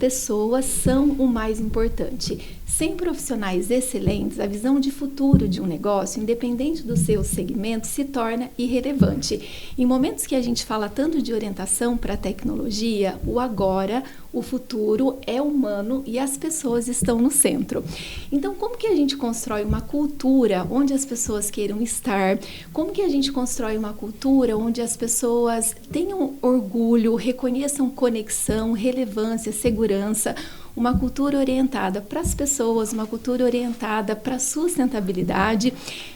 pessoas são o mais importante. Sem profissionais excelentes, a visão de futuro de um negócio, independente do seu segmento, se torna irrelevante. Em momentos que a gente fala tanto de orientação para a tecnologia, o agora, o futuro é humano e as pessoas estão no centro. Então, como que a gente constrói uma cultura onde as pessoas queiram estar? Como que a gente constrói uma cultura onde as pessoas tenham orgulho, reconheçam conexão, relevância, segurança? Uma cultura orientada para as pessoas, uma cultura orientada para a sustentabilidade.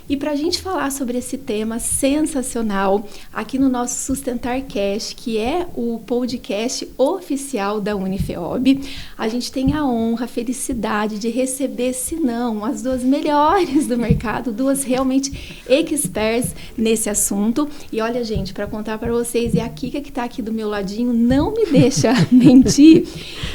E para a gente falar sobre esse tema sensacional, aqui no nosso SustentarCast, que é o podcast oficial da Unifeob, a gente tem a honra, a felicidade de receber, se não, as duas melhores do mercado, duas realmente experts nesse assunto. E olha, gente, para contar para vocês, e a Kika que está aqui do meu ladinho não me deixa mentir,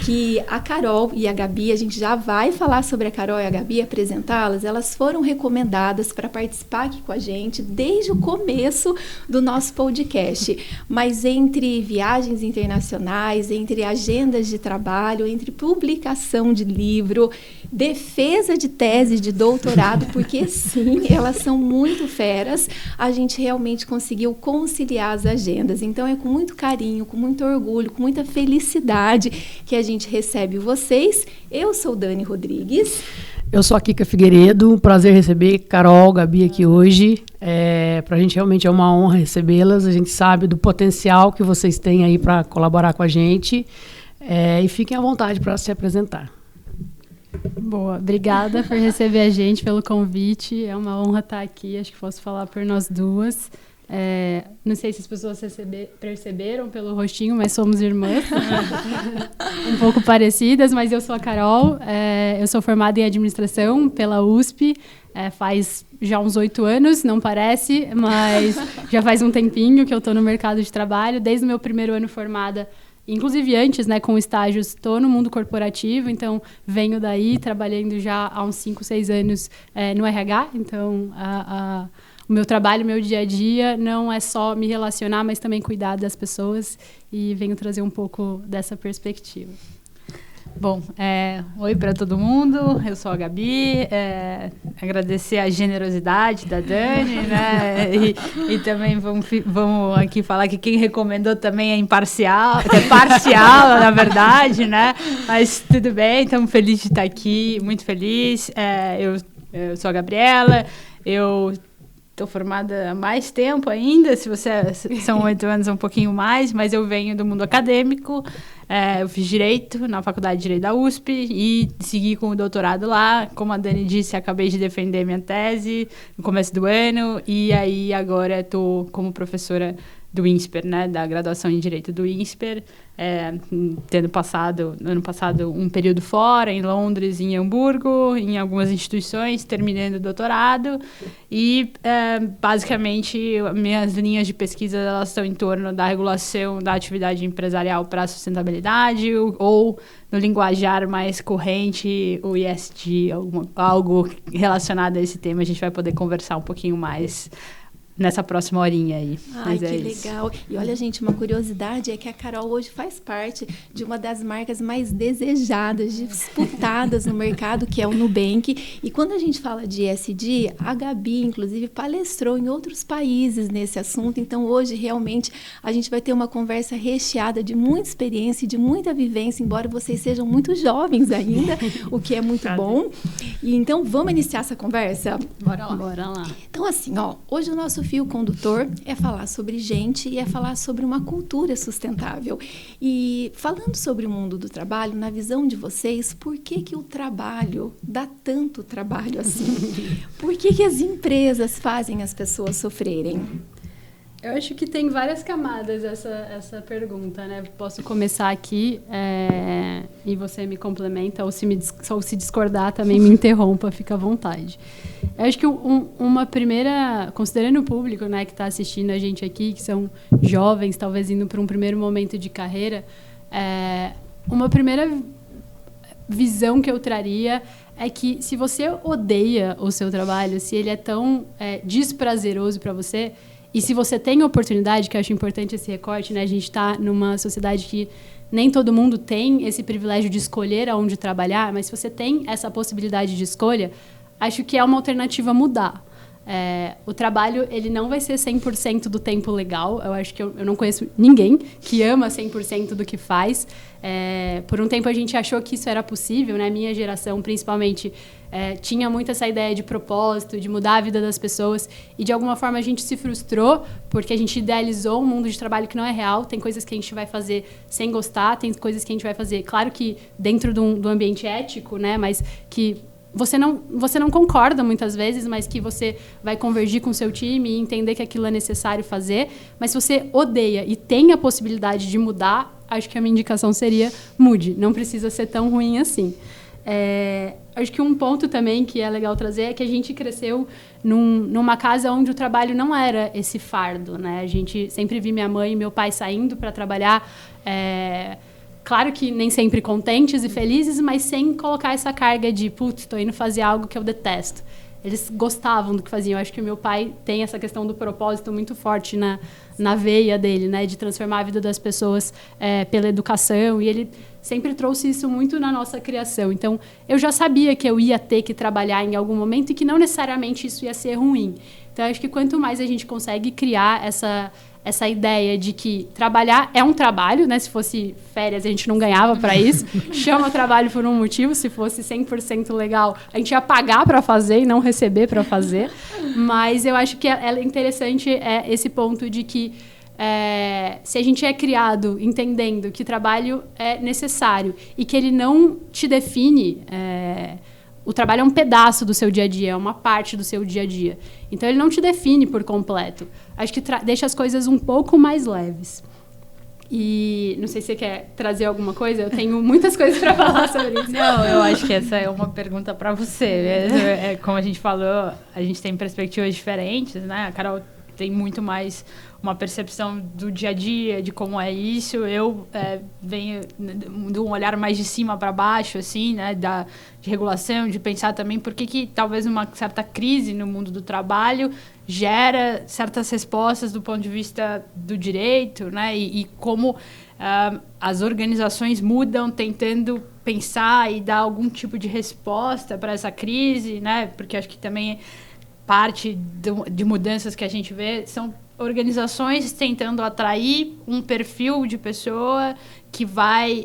que a Carol e a Gabi, a gente já vai falar sobre a Carol e a Gabi, apresentá-las, elas foram recomendadas para participar aqui com a gente desde o começo do nosso podcast. Mas entre viagens internacionais, entre agendas de trabalho, entre publicação de livro, defesa de tese de doutorado, porque sim, elas são muito feras, a gente realmente conseguiu conciliar as agendas. Então é com muito carinho, com muito orgulho, com muita felicidade que a gente recebe vocês. Eu sou Dani Rodrigues. Eu sou a Kika Figueiredo, um prazer receber Carol, Gabi aqui hoje. Para a gente realmente é uma honra recebê-las, a gente sabe do potencial que vocês têm aí para colaborar com a gente, e fiquem à vontade para se apresentar. Boa, obrigada por receber a gente, pelo convite, é uma honra estar aqui, acho que posso falar por nós duas. Não sei se as pessoas perceberam pelo rostinho, mas somos irmãs, um pouco parecidas, mas eu sou a Carol, eu sou formada em administração pela USP, faz já uns 8 anos, não parece, mas já faz um tempinho que eu estou no mercado de trabalho, desde o meu primeiro ano formada, inclusive antes, né, com estágios, estou no mundo corporativo, então venho daí, trabalhando já há uns 5, 6 anos no RH, então o meu trabalho, o meu dia a dia, não é só me relacionar, mas também cuidar das pessoas, e venho trazer um pouco dessa perspectiva. Bom, oi para todo mundo, eu sou a Gabi, agradecer a generosidade da Dani, né, e também vamos aqui falar que quem recomendou também é imparcial, parcial, na verdade, né, mas tudo bem, estamos felizes de estar aqui, muito feliz. Eu sou a Gabriela, eu estou formada há mais tempo ainda, são 8 anos, um pouquinho mais, mas eu venho do mundo acadêmico. Eu fiz Direito na Faculdade de Direito da USP e segui com o doutorado lá. Como a Dani disse, acabei de defender minha tese no começo do ano e aí agora estou como professora do INSPER, né, da graduação em Direito do INSPER, tendo passado, no ano passado, um período fora, em Londres, em Hamburgo, em algumas instituições, terminando o doutorado. E, basicamente, minhas linhas de pesquisa elas estão em torno da regulação da atividade empresarial para a sustentabilidade, ou, no linguajar mais corrente, o ESG, algo relacionado a esse tema. A gente vai poder conversar um pouquinho mais nessa próxima horinha aí. Ai, que legal. E olha, gente, uma curiosidade é que a Carol hoje faz parte de uma das marcas mais desejadas, disputadas no mercado, que é o Nubank. E quando a gente fala de ESG, a Gabi, inclusive, palestrou em outros países nesse assunto. Então, hoje, realmente, a gente vai ter uma conversa recheada de muita experiência e de muita vivência, embora vocês sejam muito jovens ainda, o que é muito bom. E então, vamos iniciar essa conversa? Bora lá. Bora lá. Então, assim, hoje o nosso fio condutor é falar sobre gente e é falar sobre uma cultura sustentável. E falando sobre o mundo do trabalho, na visão de vocês, por que o trabalho dá tanto trabalho assim? Por que as empresas fazem as pessoas sofrerem? Eu acho que tem várias camadas essa pergunta, né? Posso começar aqui e você me complementa, ou se discordar também me interrompa, fica à vontade. Eu acho que uma primeira, considerando o público, né, que está assistindo a gente aqui, que são jovens, talvez indo para um primeiro momento de carreira, uma primeira visão que eu traria é que se você odeia o seu trabalho, se ele é tão desprazeroso para você, e se você tem oportunidade, que eu acho importante esse recorte, né? A gente está numa sociedade que nem todo mundo tem esse privilégio de escolher aonde trabalhar, mas se você tem essa possibilidade de escolha, acho que é uma alternativa mudar. O trabalho, ele não vai ser 100% do tempo legal. Eu acho que eu não conheço ninguém que ama 100% do que faz. Por um tempo a gente achou que isso era possível, né? Minha geração, principalmente, tinha muito essa ideia de propósito, de mudar a vida das pessoas. E, de alguma forma, a gente se frustrou porque a gente idealizou um mundo de trabalho que não é real. Tem coisas que a gente vai fazer sem gostar, tem coisas que a gente vai fazer, claro que dentro do ambiente ético, né? Mas que você não concorda muitas vezes, mas que você vai convergir com o seu time e entender que aquilo é necessário fazer. Mas se você odeia e tem a possibilidade de mudar, acho que a minha indicação seria mude. Não precisa ser tão ruim assim. Acho que um ponto também que é legal trazer é que a gente cresceu numa casa onde o trabalho não era esse fardo, né? A gente sempre vi minha mãe e meu pai saindo para trabalhar, claro que nem sempre contentes e felizes, mas sem colocar essa carga de, putz, estou indo fazer algo que eu detesto. Eles gostavam do que faziam. Eu acho que o meu pai tem essa questão do propósito muito forte na veia dele, né? De transformar a vida das pessoas pela educação. E ele sempre trouxe isso muito na nossa criação. Então, eu já sabia que eu ia ter que trabalhar em algum momento e que não necessariamente isso ia ser ruim. Então, eu acho que quanto mais a gente consegue criar essa ideia de que trabalhar é um trabalho, né? Se fosse férias, a gente não ganhava para isso. Chama trabalho por um motivo. Se fosse 100% legal, a gente ia pagar para fazer e não receber para fazer. Mas eu acho que é interessante esse ponto de que se a gente é criado entendendo que trabalho é necessário e que ele não te define... O trabalho é um pedaço do seu dia a dia, é uma parte do seu dia a dia. Então, ele não te define por completo. Acho que deixa as coisas um pouco mais leves. E não sei se você quer trazer alguma coisa. Eu tenho muitas coisas para falar sobre isso. Não, eu acho que essa é uma pergunta para você. Como a gente falou, a gente tem perspectivas diferentes, né? A Carol tem muito mais uma percepção do dia a dia, de como é isso. Eu venho de um olhar mais de cima para baixo, assim, né, de regulação, de pensar também por que talvez uma certa crise no mundo do trabalho gera certas respostas do ponto de vista do direito, né, e como as organizações mudam tentando pensar e dar algum tipo de resposta para essa crise, né, porque acho que também parte de mudanças que a gente vê são organizações tentando atrair um perfil de pessoa que vai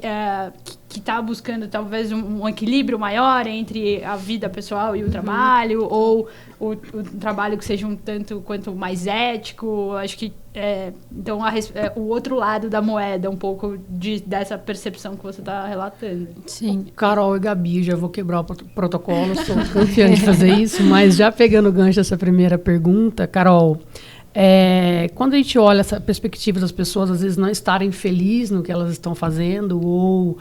que está buscando talvez um equilíbrio maior entre a vida pessoal e o trabalho, ou o trabalho que seja um tanto quanto mais ético. Acho que então o outro lado da moeda, um pouco dessa percepção que você está relatando. Sim, Carol e Gabi, já vou quebrar o protocolo, sou confiante de fazer isso, mas já pegando o gancho dessa primeira pergunta, Carol, quando a gente olha essa perspectiva das pessoas, às vezes não estarem felizes no que elas estão fazendo, ou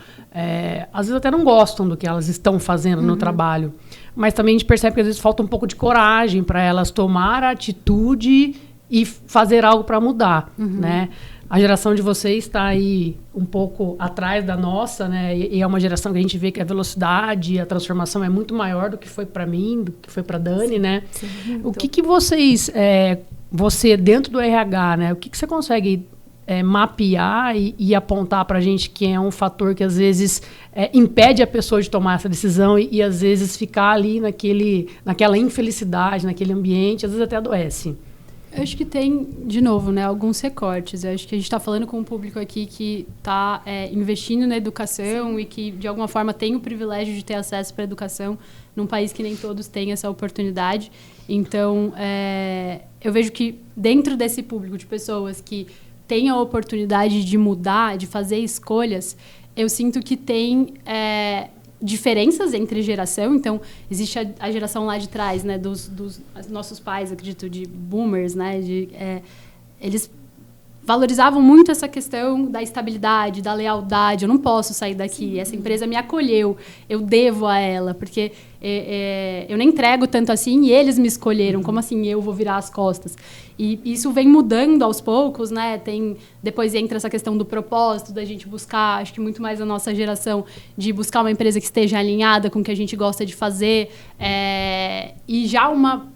às vezes até não gostam do que elas estão fazendo no trabalho, mas também a gente percebe que às vezes falta um pouco de coragem para elas tomar a atitude e fazer algo para mudar, né? A geração de vocês está aí um pouco atrás da nossa, né? E é uma geração que a gente vê que a velocidade, a transformação é muito maior do que foi para mim, do que foi para Dani, né? Sim, o que vocês... você, dentro do RH, né, o que você consegue mapear e apontar para a gente que é um fator que, às vezes, impede a pessoa de tomar essa decisão e às vezes, ficar ali naquela infelicidade, naquele ambiente, às vezes até adoece? Eu acho que tem, de novo, né, alguns recortes. Eu acho que a gente está falando com um público aqui que está investindo na educação e que, de alguma forma, tem o privilégio de ter acesso para a educação num país que nem todos têm essa oportunidade. Então, eu vejo que dentro desse público de pessoas que têm a oportunidade de mudar, de fazer escolhas, eu sinto que tem diferenças entre geração. Então, existe a geração lá de trás, né, dos nossos pais, acredito, de boomers, né, eles valorizavam muito essa questão da estabilidade, da lealdade. Eu não posso sair daqui. Essa empresa me acolheu. Eu devo a ela, porque eu nem entrego tanto assim e eles me escolheram. Como assim eu vou virar as costas? E isso vem mudando aos poucos, né? Depois entra essa questão do propósito, da gente buscar, acho que muito mais a nossa geração, de buscar uma empresa que esteja alinhada com o que a gente gosta de fazer. E já uma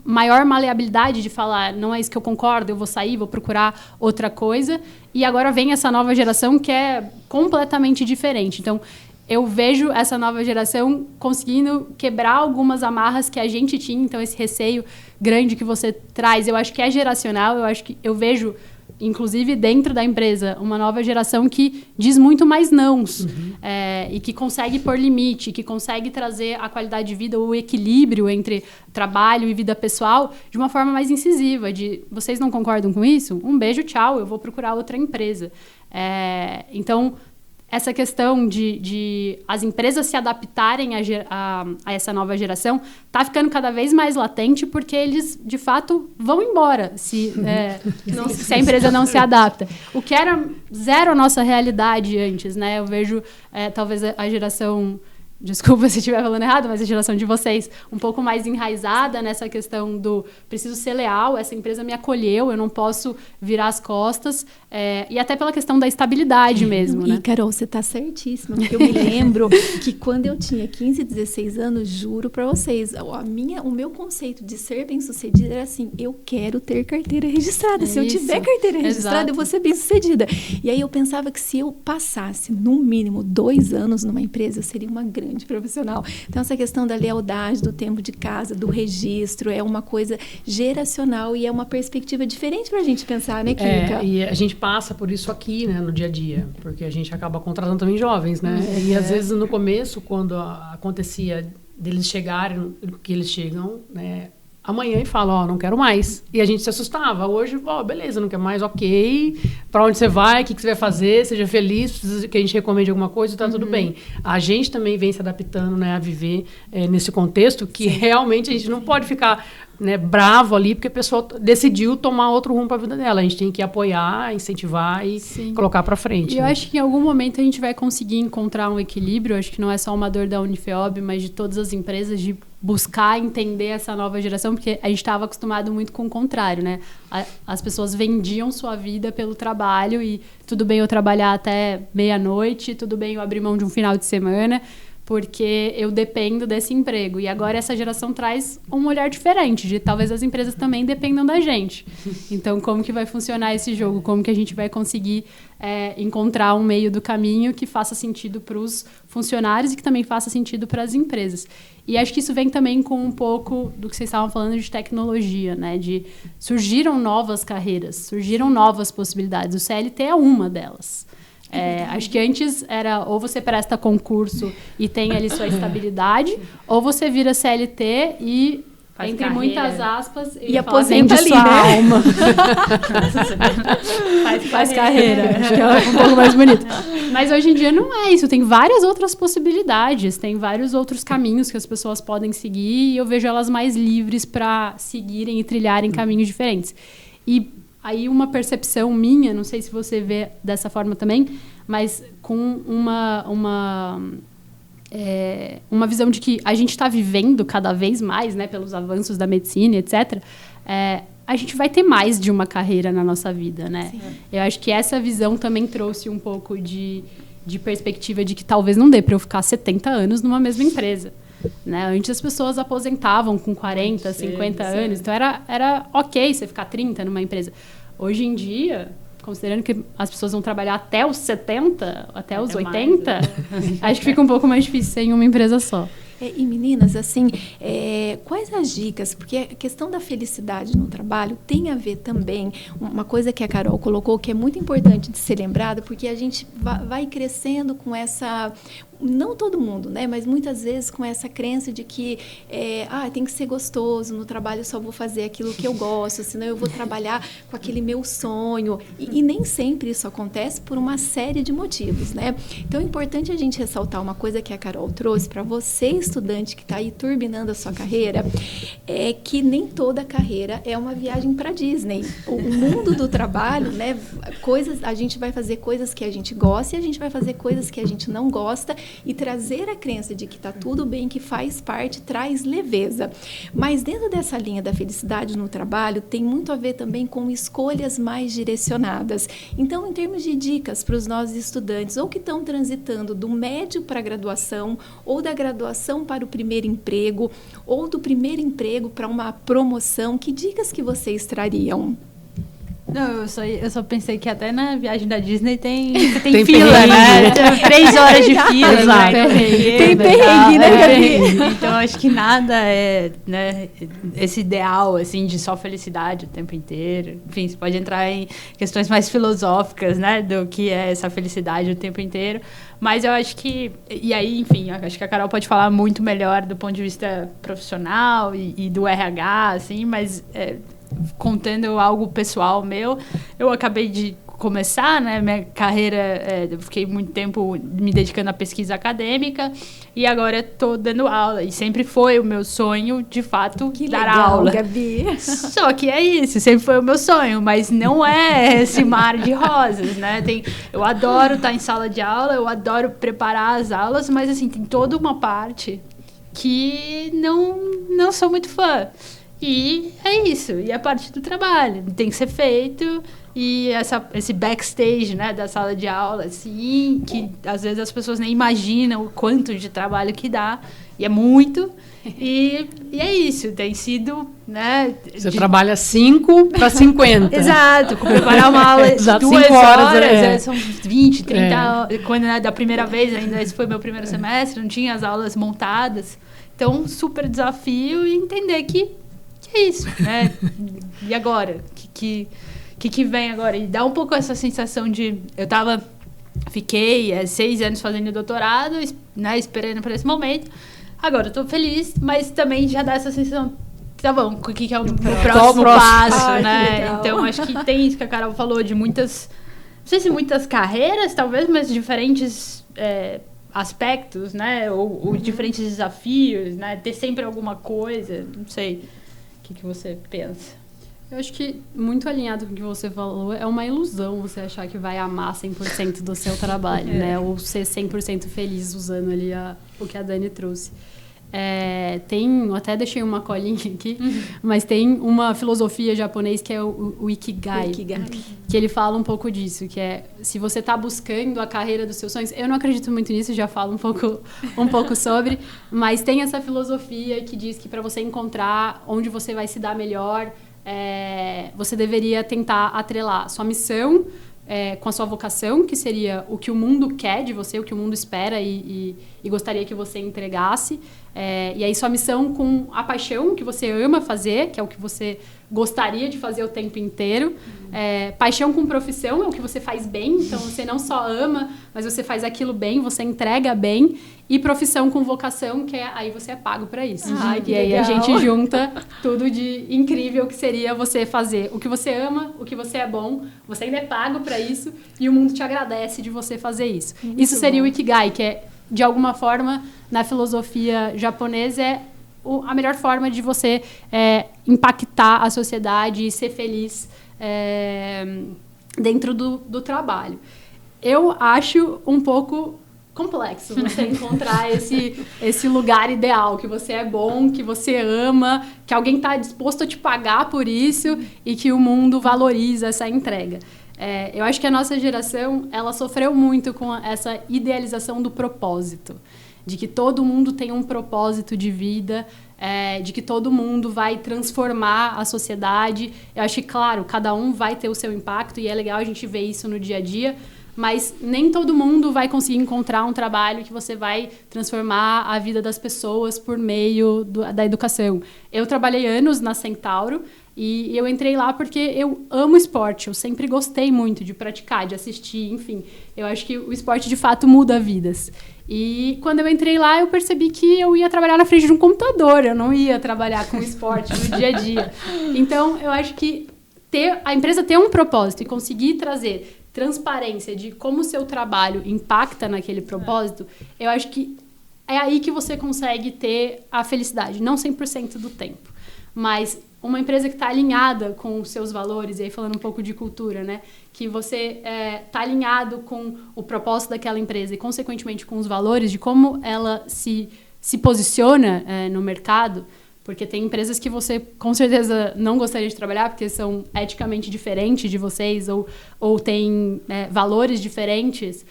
maior maleabilidade de falar, não é isso que eu concordo, eu vou sair, vou procurar outra coisa. E agora vem essa nova geração que é completamente diferente. Então, eu vejo essa nova geração conseguindo quebrar algumas amarras que a gente tinha. Então, esse receio grande que você traz, eu acho que é geracional. Eu vejo, inclusive dentro da empresa, uma nova geração que diz muito mais nãos. E que consegue pôr limite, que consegue trazer a qualidade de vida, o equilíbrio entre trabalho e vida pessoal de uma forma mais incisiva. De, vocês não concordam com isso? Um beijo, tchau, eu vou procurar outra empresa. Então, essa questão de as empresas se adaptarem a essa nova geração está ficando cada vez mais latente, porque eles, de fato, vão embora se a empresa não se adapta. O que era zero a nossa realidade antes, né? Eu vejo, talvez, a geração... Desculpa se estiver falando errado, mas a geração de vocês um pouco mais enraizada nessa questão do preciso ser leal, essa empresa me acolheu, eu não posso virar as costas, e até pela questão da estabilidade mesmo, né? E, Carol, você está certíssima, porque eu me lembro que quando eu tinha 15, 16 anos, juro para vocês, o meu conceito de ser bem-sucedida era assim, eu quero ter carteira registrada. Se eu tiver carteira registrada, eu vou ser bem-sucedida. E aí eu pensava que se eu passasse, no mínimo, 2 anos numa empresa, eu seria uma grande profissional. Então, essa questão da lealdade, do tempo de casa, do registro, é uma coisa geracional e é uma perspectiva diferente para a gente pensar, né, Kika? E a gente passa por isso aqui, né, no dia a dia, porque a gente acaba contratando também jovens, né? E às vezes no começo, quando acontecia deles chegarem, que eles chegam, né, amanhã e falam, não quero mais. E a gente se assustava. Hoje, beleza, não quer mais, ok. Para onde você vai, o que você vai fazer, seja feliz, precisa que a gente recomende alguma coisa, tá tudo bem. A gente também vem se adaptando, né, a viver nesse contexto que realmente a gente não pode ficar, né, bravo ali, porque a pessoa decidiu tomar outro rumo para a vida dela. A gente tem que apoiar, incentivar e colocar para frente. E eu acho que em algum momento a gente vai conseguir encontrar um equilíbrio. Acho que não é só uma dor da Unifeob, mas de todas as empresas, de buscar entender essa nova geração, porque a gente estava acostumado muito com o contrário, né? As pessoas vendiam sua vida pelo trabalho e tudo bem eu trabalhar até meia-noite, tudo bem eu abrir mão de um final de semana, porque eu dependo desse emprego. E agora essa geração traz um olhar diferente, de talvez as empresas também dependam da gente. Então, como que vai funcionar esse jogo? Como que a gente vai conseguir encontrar um meio do caminho que faça sentido para os funcionários e que também faça sentido para as empresas? E acho que isso vem também com um pouco do que vocês estavam falando de tecnologia, né? Surgiram novas carreiras, surgiram novas possibilidades. O CLT é uma delas. Acho que antes era ou você presta concurso e tem ali sua estabilidade, ou você vira CLT e, faz entre carreira. Muitas aspas, e aposenta ali, sua né? alma. Faz carreira. Acho que é um pouco mais bonito. Mas hoje em dia não é isso. Tem várias outras possibilidades, tem vários outros caminhos que as pessoas podem seguir e eu vejo elas mais livres para seguirem e trilharem caminhos diferentes. E aí uma percepção minha, não sei se você vê dessa forma também, mas com uma visão de que a gente está vivendo cada vez mais, né, pelos avanços da medicina, etc., a gente vai ter mais de uma carreira na nossa vida, né? Sim. Eu acho que essa visão também trouxe um pouco de perspectiva de que talvez não dê para eu ficar 70 anos numa mesma empresa. Né? Antes as pessoas aposentavam com 40, 50 anos, então era ok você ficar 30 numa empresa. Hoje em dia, considerando que as pessoas vão trabalhar até os 70, até os 80, acho que fica um pouco mais difícil ser em uma empresa só. E meninas, assim, quais as dicas? Porque a questão da felicidade no trabalho tem a ver também, uma coisa que a Carol colocou, que é muito importante de ser lembrada, porque a gente vai crescendo com essa... Não todo mundo, né? Mas muitas vezes com essa crença de que tem que ser gostoso, no trabalho eu só vou fazer aquilo que eu gosto, senão eu vou trabalhar com aquele meu sonho. E nem sempre isso acontece por uma série de motivos, né? Então é importante a gente ressaltar uma coisa que a Carol trouxe para você, estudante que está aí turbinando a sua carreira, é que nem toda carreira é uma viagem para Disney. O mundo do trabalho, né? A gente vai fazer coisas que a gente gosta e a gente vai fazer coisas que a gente não gosta. E trazer a crença de que está tudo bem, que faz parte, traz leveza. Mas dentro dessa linha da felicidade no trabalho, tem muito a ver também com escolhas mais direcionadas. Então, em termos de dicas para os nossos estudantes, ou que estão transitando do médio para a graduação, ou da graduação para o primeiro emprego, ou do primeiro emprego para uma promoção, que dicas que vocês trariam? Não, eu só pensei que até na viagem da Disney tem Tem fila, perrengue, né? Tem 3 horas de fila. Exato. Tem perrengue, né, Gabi? Então, acho que nada é, né, esse ideal, assim, de só felicidade o tempo inteiro. Enfim, você pode entrar em questões mais filosóficas, né, do que é essa felicidade o tempo inteiro. Mas eu acho que... E aí, enfim, acho que a Carol pode falar muito melhor do ponto de vista profissional e do RH, assim, mas... contando algo pessoal meu, eu acabei de começar, né, minha carreira, eu fiquei muito tempo me dedicando à pesquisa acadêmica e agora estou dando aula e sempre foi o meu sonho, de fato, Que dar legal, aula. Gabi. Só que é isso, sempre foi o meu sonho, mas não é esse mar de rosas, né? Eu adoro estar em sala de aula, eu adoro preparar as aulas, mas assim, tem toda uma parte que não sou muito fã. E é isso, e a parte do trabalho tem que ser feito, e esse backstage, né, da sala de aula, assim, que às vezes as pessoas nem imaginam o quanto de trabalho que dá, e é muito, e é isso, tem sido, né... Você trabalha 5 para 50. Exato, preparar uma aula de 2 horas, são 20, 30, quando da primeira vez, ainda esse foi meu primeiro semestre, não tinha as aulas montadas, então super desafio e entender que é isso, né? E agora? O que vem agora? E dá um pouco essa sensação de... Fiquei 6 anos fazendo doutorado, né, esperando por esse momento. Agora eu tô feliz, mas também já dá essa sensação... Tá bom, o que é o próximo passo, né? Então, acho que tem isso que a Carol falou, de muitas... Não sei se muitas carreiras, talvez, mas diferentes... aspectos, né? Ou diferentes desafios, né? Ter sempre alguma coisa, não sei... O que você pensa? Eu acho que, muito alinhado com o que você falou, é uma ilusão você achar que vai amar 100% do seu trabalho, né? Ou ser 100% feliz usando ali o que a Dani trouxe. Eu até deixei uma colinha aqui, mas tem uma filosofia japonesa que é o Ikigai, que ele fala um pouco disso, que é, se você está buscando a carreira dos seus sonhos, eu não acredito muito nisso, já falo um pouco sobre, mas tem essa filosofia que diz que para você encontrar onde você vai se dar melhor, você deveria tentar atrelar sua missão com a sua vocação, que seria o que o mundo quer de você, o que o mundo espera e gostaria que você entregasse. E aí sua missão com a paixão que você ama fazer, que é o que você gostaria de fazer o tempo inteiro. Paixão com profissão é o que você faz bem, então você não só ama, mas você faz aquilo bem, você entrega bem. E profissão com vocação, que aí você é pago para isso. E aí a gente junta tudo de incrível que seria você fazer o que você ama, o que você é bom, você ainda é pago para isso e o mundo te agradece de você fazer isso. Isso seria o Ikigai, que é, de alguma forma, na filosofia japonesa, a melhor forma de você impactar a sociedade e ser feliz dentro do trabalho. Eu acho um pouco complexo você encontrar esse lugar ideal, que você é bom, que você ama, que alguém está disposto a te pagar por isso e que o mundo valoriza essa entrega. Eu acho que a nossa geração, ela sofreu muito com essa idealização do propósito, de que todo mundo tem um propósito de vida, de que todo mundo vai transformar a sociedade. Eu acho que, claro, cada um vai ter o seu impacto e é legal a gente ver isso no dia a dia, mas nem todo mundo vai conseguir encontrar um trabalho que você vai transformar a vida das pessoas por meio da educação. Eu trabalhei anos na Centauro e eu entrei lá porque eu amo esporte, eu sempre gostei muito de praticar, de assistir, enfim. Eu acho que o esporte, de fato, muda vidas. E quando eu entrei lá, eu percebi que eu ia trabalhar na frente de um computador, eu não ia trabalhar com esporte no dia a dia. Então, eu acho que a empresa ter um propósito e conseguir trazer transparência de como o seu trabalho impacta naquele propósito, eu acho que é aí que você consegue ter a felicidade, não 100% do tempo, mas uma empresa que está alinhada com os seus valores, e aí falando um pouco de cultura, né? Que você está alinhado com o propósito daquela empresa e, consequentemente, com os valores de como ela se posiciona no mercado, porque tem empresas que você, com certeza, não gostaria de trabalhar porque são eticamente diferentes de vocês ou têm valores diferentes.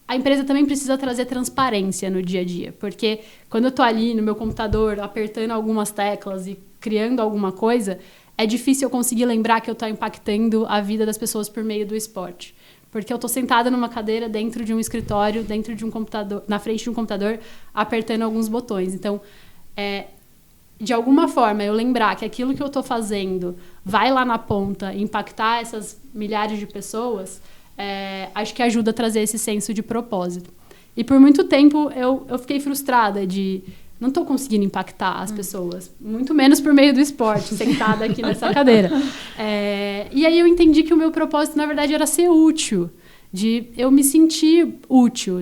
A empresa também precisa trazer transparência no dia a dia, porque quando eu estou ali no meu computador, apertando algumas teclas e criando alguma coisa, é difícil eu conseguir lembrar que eu estou impactando a vida das pessoas por meio do esporte. Porque eu estou sentada numa cadeira dentro de um escritório, dentro de um computador, na frente de um computador, apertando alguns botões. Então, de alguma forma, eu lembrar que aquilo que eu estou fazendo vai lá na ponta impactar essas milhares de pessoas, acho que ajuda a trazer esse senso de propósito. E por muito tempo eu fiquei frustrada de não estou conseguindo impactar as pessoas, muito menos por meio do esporte, sentada aqui nessa cadeira. E aí eu entendi que o meu propósito, na verdade, era ser útil, de eu me sentir útil.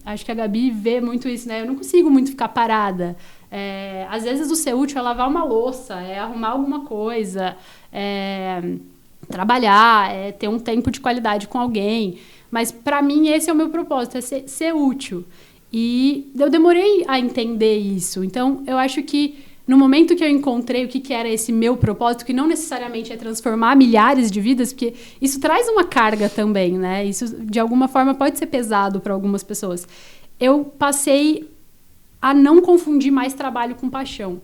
Acho que a Gabi vê muito isso, né? Eu não consigo muito ficar parada. Às vezes o ser útil é lavar uma louça, é arrumar alguma coisa, trabalhar, ter um tempo de qualidade com alguém. Mas, para mim, esse é o meu propósito, é ser útil. E eu demorei a entender isso. Então, eu acho que no momento que eu encontrei o que era esse meu propósito, que não necessariamente é transformar milhares de vidas, porque isso traz uma carga também, né? Isso, de alguma forma, pode ser pesado para algumas pessoas. Eu passei a não confundir mais trabalho com paixão.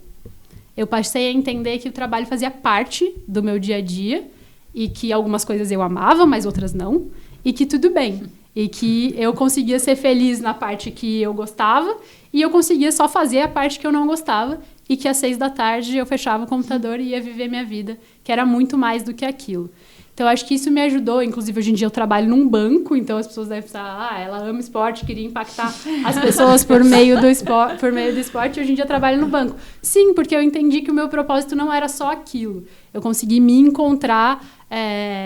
Eu passei a entender que o trabalho fazia parte do meu dia a dia e que algumas coisas eu amava, mas outras não, e que tudo bem. E que eu conseguia ser feliz na parte que eu gostava e eu conseguia só fazer a parte que eu não gostava e que às 6 da tarde eu fechava o computador e ia viver minha vida, que era muito mais do que aquilo. Então, acho que isso me ajudou. Inclusive, hoje em dia eu trabalho num banco, então as pessoas devem pensar, ela ama esporte, queria impactar as pessoas por meio do esporte, e hoje em dia eu trabalho no banco. Sim, porque eu entendi que o meu propósito não era só aquilo. Eu consegui me encontrar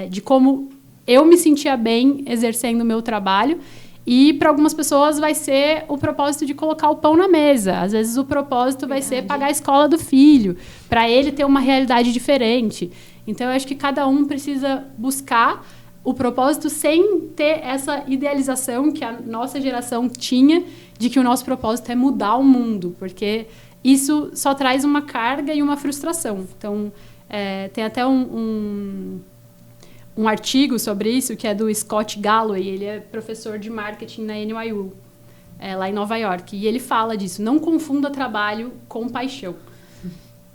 de como eu me sentia bem exercendo o meu trabalho. E para algumas pessoas vai ser o propósito de colocar o pão na mesa. Às vezes o propósito vai ser pagar a escola do filho, para ele ter uma realidade diferente. Então, eu acho que cada um precisa buscar o propósito sem ter essa idealização que a nossa geração tinha de que o nosso propósito é mudar o mundo, porque isso só traz uma carga e uma frustração. Então, tem até um artigo sobre isso, que é do Scott Galloway. Ele é professor de marketing na NYU, lá em Nova York. E ele fala disso. Não confunda trabalho com paixão.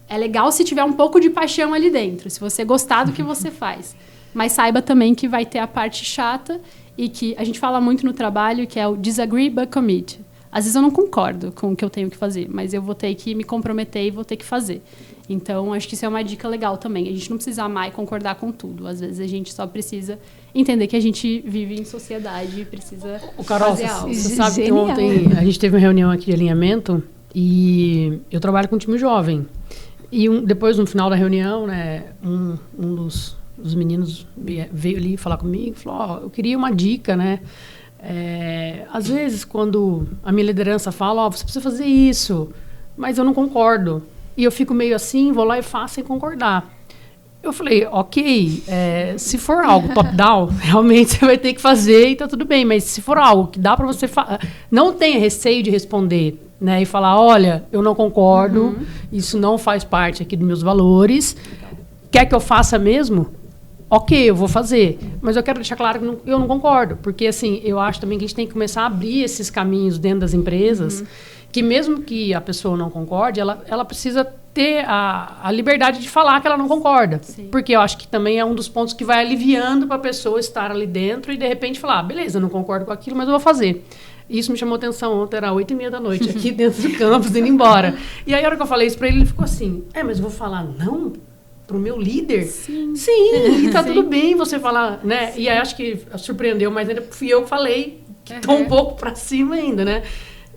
É legal se tiver um pouco de paixão ali dentro, se você gostar do que você faz. Mas saiba também que vai ter a parte chata e que a gente fala muito no trabalho, que é o disagree but commit. Às vezes eu não concordo com o que eu tenho que fazer, mas eu vou ter que me comprometer e vou ter que fazer. Então, acho que isso é uma dica legal também. A gente não precisa amar e concordar com tudo. Às vezes, a gente só precisa entender que a gente vive em sociedade e precisa fazer algo. Você sabe que ontem a gente teve uma reunião aqui de alinhamento e eu trabalho com um time jovem. E depois, no final da reunião, né, um dos meninos veio ali falar comigo e falou, eu queria uma dica, né? Às vezes, quando a minha liderança fala, você precisa fazer isso, mas eu não concordo. E eu fico meio assim, vou lá e faço sem concordar. Eu falei, ok, se for algo top-down, realmente você vai ter que fazer e tá tudo bem. Mas se for algo que dá para você não tenha receio de responder, né? E falar, olha, eu não concordo, isso não faz parte aqui dos meus valores. Quer que eu faça mesmo? Ok, eu vou fazer. Mas eu quero deixar claro que eu não concordo. Porque, assim, eu acho também que a gente tem que começar a abrir esses caminhos dentro das empresas, que mesmo que a pessoa não concorde, ela precisa ter a liberdade de falar que ela não concorda. Sim. Porque eu acho que também é um dos pontos que vai aliviando para a pessoa estar ali dentro e, de repente, falar, beleza, eu não concordo com aquilo, mas eu vou fazer. Isso me chamou atenção ontem, era 8h30 da noite, aqui dentro do campus, indo embora. E aí, a hora que eu falei isso para ele, ele ficou assim, mas eu vou falar não pro meu líder? Sim, e tá tudo bem você falar, né? Sim. E aí, acho que surpreendeu, mas ainda fui eu que falei, que tô um pouco para cima ainda, né?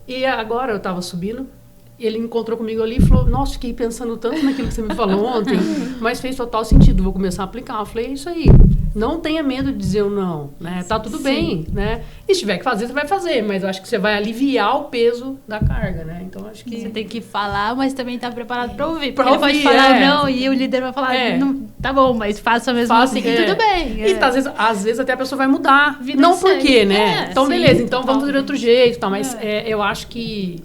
E agora eu estava subindo, ele encontrou comigo ali e falou, nossa, fiquei pensando tanto naquilo que você me falou ontem, mas fez total sentido, vou começar a aplicar. Eu falei, é isso aí. não tenha medo de dizer o não, né? Tá tudo bem, né? E se tiver que fazer, você vai fazer, mas eu acho que você vai aliviar o peso da carga, né? Então, acho que... Você tem que falar, mas também tá preparado para ouvir. Pra Porque ele pode ouvir, falar não e o líder vai falar, não, tá bom, mas faça mesmo assim, tudo bem. E às vezes até a pessoa vai mudar. Vida não segue. por quê, né? Então, sim, beleza, então vamos total. fazer de outro jeito, tal. Mas eu acho que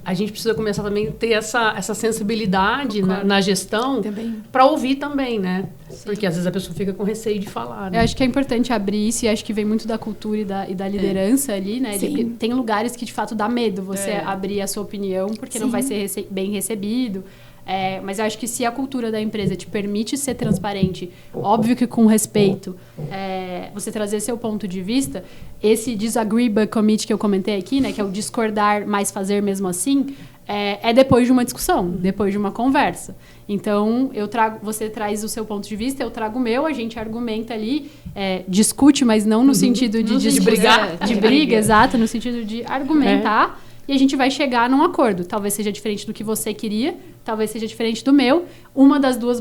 a gente precisa começar também a ter essa sensibilidade na gestão para ouvir também, né? Sim. Porque às vezes a pessoa fica com receio de falar, né? Eu acho que é importante abrir isso, e acho que vem muito da cultura e da liderança ali, né? Tem lugares que de fato dá medo você abrir a sua opinião, porque não vai ser bem recebido. Mas eu acho que se a cultura da empresa te permite ser transparente, óbvio que com respeito, você trazer seu ponto de vista, esse disagree but commit que eu comentei aqui, né, que é o discordar, mas fazer mesmo assim, é depois de uma discussão, depois de uma conversa. Então, você traz o seu ponto de vista, eu trago o meu, a gente argumenta ali, discute, mas não no sentido de brigar. De briga, exato, no sentido de argumentar. E a gente vai chegar num acordo. Talvez seja diferente do que você queria, talvez seja diferente do meu. Uma das duas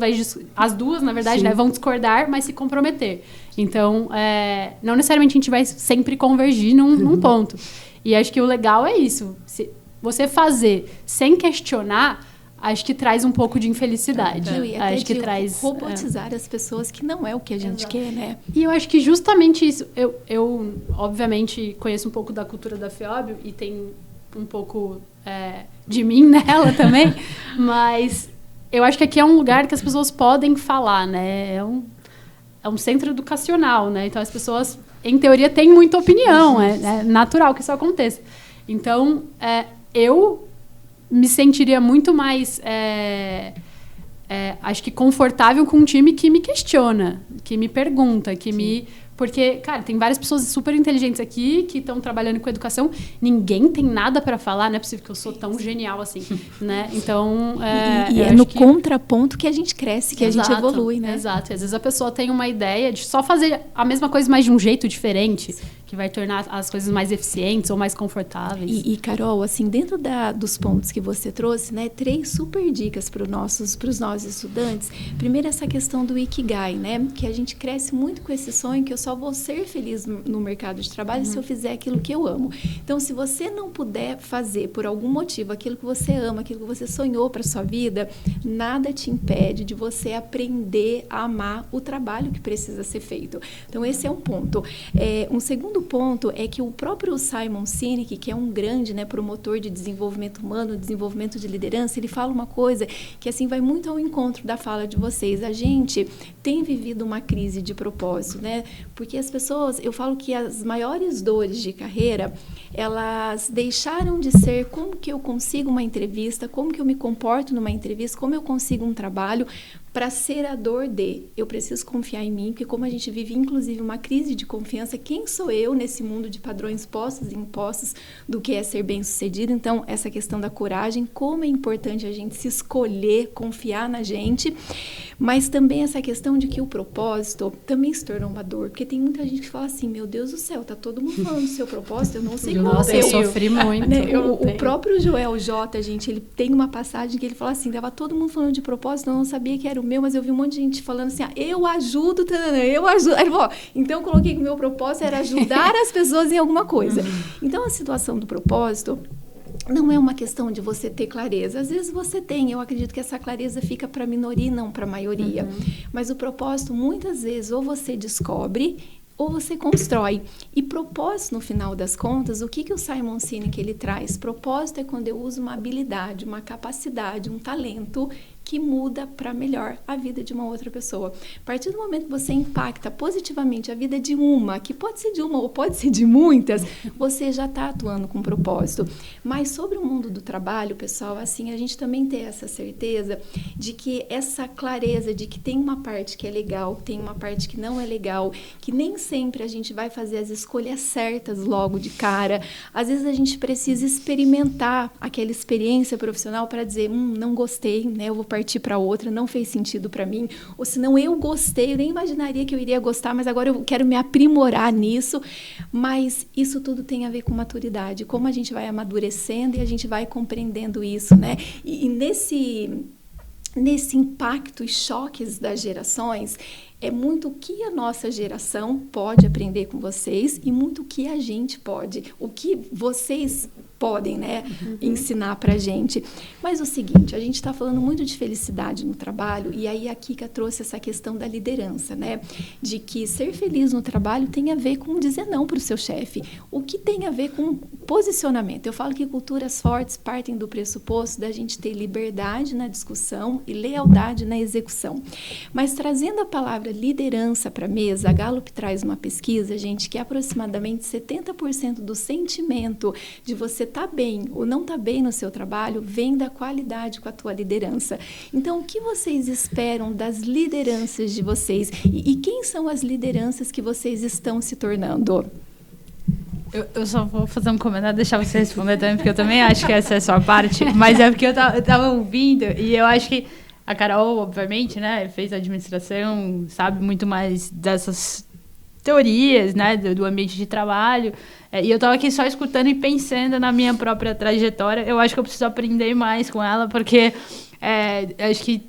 as duas, na verdade, né, vão discordar, mas se comprometer. Então, não necessariamente a gente vai sempre convergir num ponto. E acho que o legal é isso. Se você fazer sem questionar, acho que traz um pouco de infelicidade. E até acho que traz robotizar as pessoas, que não é o que a gente quer, né? E eu acho que justamente isso... Eu obviamente, conheço um pouco da cultura da FEOB e tem um pouco de mim nela também, mas eu acho que aqui é um lugar que as pessoas podem falar, né? É um centro educacional, né? Então, as pessoas, em teoria, têm muita opinião. É natural que isso aconteça. Então, eu me sentiria muito mais, acho que confortável com um time que me questiona, que me pergunta, que me... Porque, cara, tem várias pessoas super inteligentes aqui que estão trabalhando com educação. Ninguém tem nada para falar, não é possível que eu sou tão genial assim, né? Então, e é no contraponto que a gente cresce, que a gente evolui, né? Exato. Às vezes a pessoa tem uma ideia de só fazer a mesma coisa, mas de um jeito diferente, que vai tornar as coisas mais eficientes ou mais confortáveis. E Carol, assim, dentro dos pontos que você trouxe, né, 3 super dicas para os nossos estudantes. Primeiro, essa questão do Ikigai, né? Que a gente cresce muito com esse sonho que eu só vou ser feliz no mercado de trabalho se eu fizer aquilo que eu amo. Então, se você não puder fazer por algum motivo aquilo que você ama, aquilo que você sonhou para sua vida, nada te impede de você aprender a amar o trabalho que precisa ser feito. Então, esse é um ponto. Um segundo ponto é que o próprio Simon Sinek, que é um grande, né, promotor de desenvolvimento humano, desenvolvimento de liderança, ele fala uma coisa que assim vai muito ao encontro da fala de vocês. A gente tem vivido uma crise de propósito, né? Porque as pessoas, eu falo que as maiores dores de carreira, elas deixaram de ser como que eu consigo uma entrevista, como que eu me comporto numa entrevista, como eu consigo um trabalho, para ser a dor de eu preciso confiar em mim, porque como a gente vive inclusive uma crise de confiança, quem sou eu nesse mundo de padrões postos e impostos do que é ser bem-sucedido? Então, essa questão da coragem, como é importante a gente se escolher, confiar na gente, mas também essa questão de que o propósito também se tornou uma dor, porque tem muita gente que fala assim, meu Deus do céu, tá todo mundo falando do seu propósito, eu não sei qual é o seu. Eu sofri muito. Né? O próprio Joel J, gente, ele tem uma passagem que ele fala assim, tava todo mundo falando de propósito, eu não sabia que era o meu, mas eu vi um monte de gente falando assim, eu ajudo, eu ajudo. Aí ele falou, então eu coloquei que o meu propósito era ajudar as pessoas em alguma coisa. Então, a situação do propósito não é uma questão de você ter clareza. Às vezes você tem, eu acredito que essa clareza fica para a minoria e não para a maioria. Mas o propósito, muitas vezes, ou você descobre ou você constrói. E propósito, no final das contas, o que o Simon Sinek ele traz? Propósito é quando eu uso uma habilidade, uma capacidade, um talento que muda para melhor a vida de uma outra pessoa. A partir do momento que você impacta positivamente a vida de uma, que pode ser de uma ou pode ser de muitas, você já está atuando com propósito. Mas sobre o mundo do trabalho, pessoal, assim, a gente também tem essa certeza de que essa clareza de que tem uma parte que é legal, tem uma parte que não é legal, que nem sempre a gente vai fazer as escolhas certas logo de cara. Às vezes a gente precisa experimentar aquela experiência profissional para dizer, não gostei, né? Eu vou partir para outra, não fez sentido para mim, ou se não eu gostei, eu nem imaginaria que eu iria gostar, mas agora eu quero me aprimorar nisso. Mas isso tudo tem a ver com maturidade, como a gente vai amadurecendo e a gente vai compreendendo isso, né? E nesse impacto e choques das gerações, é muito o que a nossa geração pode aprender com vocês e muito o que a gente pode, o que vocês podem, né, ensinar pra gente. Mas o seguinte, a gente está falando muito de felicidade no trabalho, e aí a Kika trouxe essa questão da liderança, né, de que ser feliz no trabalho tem a ver com dizer não para o seu chefe, o que tem a ver com posicionamento. Eu falo que culturas fortes partem do pressuposto da gente ter liberdade na discussão e lealdade na execução. Mas trazendo a palavra liderança para a mesa, a Gallup traz uma pesquisa, gente, que aproximadamente 70% do sentimento de você tá bem ou não tá bem no seu trabalho vem da qualidade com a tua liderança. Então, o que vocês esperam das lideranças de vocês? E quem são as lideranças que vocês estão se tornando? Eu só vou fazer um comentário, deixar você responder também, porque eu também acho que essa é a sua parte, mas é porque eu tava ouvindo e eu acho que a Carol, obviamente, né, fez administração, sabe muito mais dessas teorias, né, do ambiente de trabalho, e eu estava aqui só escutando e pensando na minha própria trajetória. Eu acho que eu preciso aprender mais com ela, porque acho que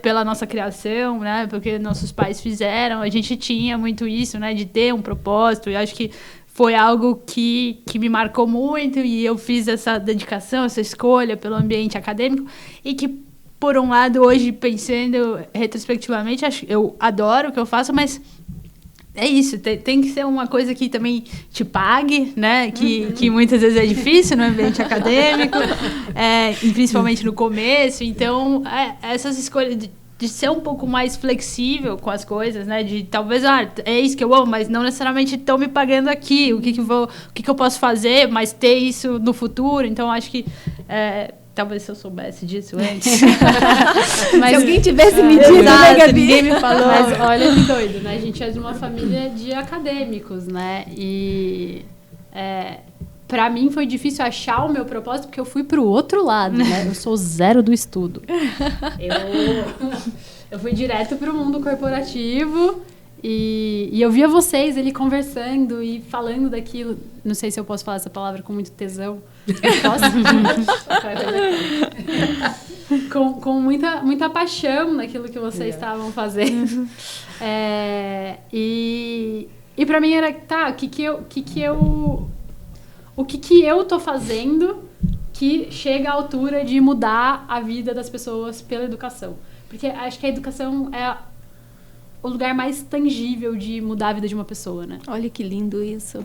pela nossa criação, né, porque nossos pais fizeram, a gente tinha muito isso, né, de ter um propósito, e acho que foi algo que me marcou muito, e eu fiz essa dedicação, essa escolha pelo ambiente acadêmico, e que, por um lado, hoje, pensando retrospectivamente, eu adoro o que eu faço, mas é isso, tem que ser uma coisa que também te pague, né? Que muitas vezes é difícil no ambiente acadêmico, e principalmente no começo. Então, essas escolhas de ser um pouco mais flexível com as coisas, né? De talvez, é isso que eu amo, mas não necessariamente estão me pagando aqui. O que eu posso fazer, mas ter isso no futuro. Então, acho que talvez se eu soubesse disso antes. Mas se alguém tivesse me dito, né, Gabi? Ninguém me falou. Mas olha que doido, né? A gente é de uma família de acadêmicos, né? E pra mim foi difícil achar o meu propósito, porque eu fui pro outro lado, né? Eu sou zero do estudo. Eu fui direto pro mundo corporativo. E eu via vocês ali conversando e falando daquilo. Não sei se eu posso falar essa palavra com muito tesão. Posso? com muita paixão naquilo que vocês estavam fazendo. E pra mim era, o que eu tô fazendo que chega à altura de mudar a vida das pessoas pela educação. Porque acho que a educação é o lugar mais tangível de mudar a vida de uma pessoa, né? Olha que lindo isso.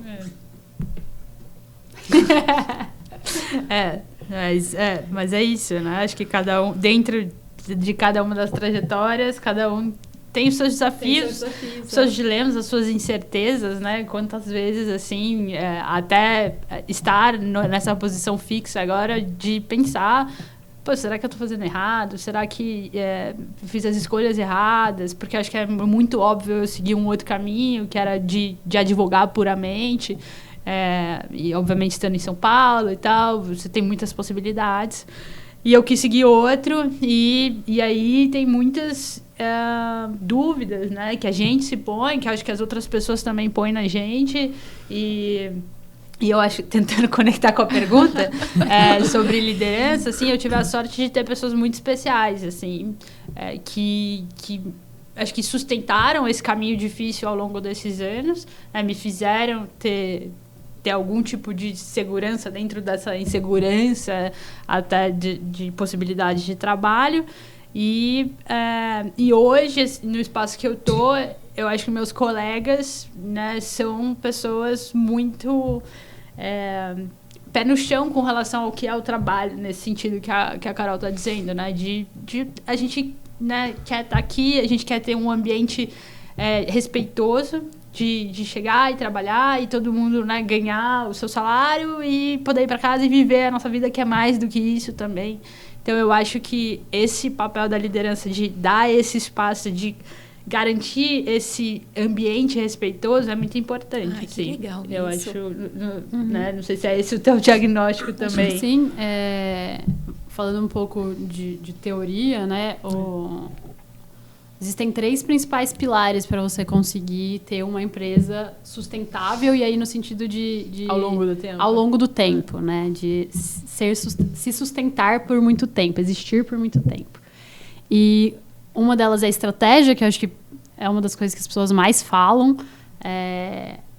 Mas é isso, né? Acho que cada um, dentro de cada uma das trajetórias, cada um tem os seus desafios, seus dilemas, as suas incertezas, né? Quantas vezes, assim, até estar nessa posição fixa agora de pensar... Pô, será que eu tô fazendo errado? Será que fiz as escolhas erradas? Porque acho que é muito óbvio eu seguir um outro caminho, que era de advogar puramente. E, obviamente, estando em São Paulo e tal, você tem muitas possibilidades. E eu quis seguir outro, e aí tem muitas dúvidas, né? Que a gente se põe, que acho que as outras pessoas também põem na gente. E eu acho, tentando conectar com a pergunta sobre liderança, assim, eu tive a sorte de ter pessoas muito especiais, assim, que acho que sustentaram esse caminho difícil ao longo desses anos, me fizeram ter algum tipo de segurança dentro dessa insegurança, até de possibilidades de trabalho. E hoje, no espaço que eu tô, eu acho que meus colegas, né, são pessoas muito pé no chão com relação ao que é o trabalho, nesse sentido que a Carol está dizendo, né? De a gente, né, quer estar aqui, a gente quer ter um ambiente respeitoso, de chegar e trabalhar e todo mundo, né, ganhar o seu salário e poder ir para casa e viver a nossa vida, que é mais do que isso também. Então, eu acho que esse papel da liderança, de dar esse espaço, de garantir esse ambiente respeitoso, é muito importante. Ai, que legal eu isso. acho, né, não sei se é esse o teu diagnóstico também. Sim, falando um pouco de teoria, né, existem 3 principais pilares para você conseguir ter uma empresa sustentável, e aí no sentido de ao longo do tempo. Ao longo do tempo, né? De se sustentar por muito tempo, existir por muito tempo. E uma delas é a estratégia, que eu acho que é uma das coisas que as pessoas mais falam.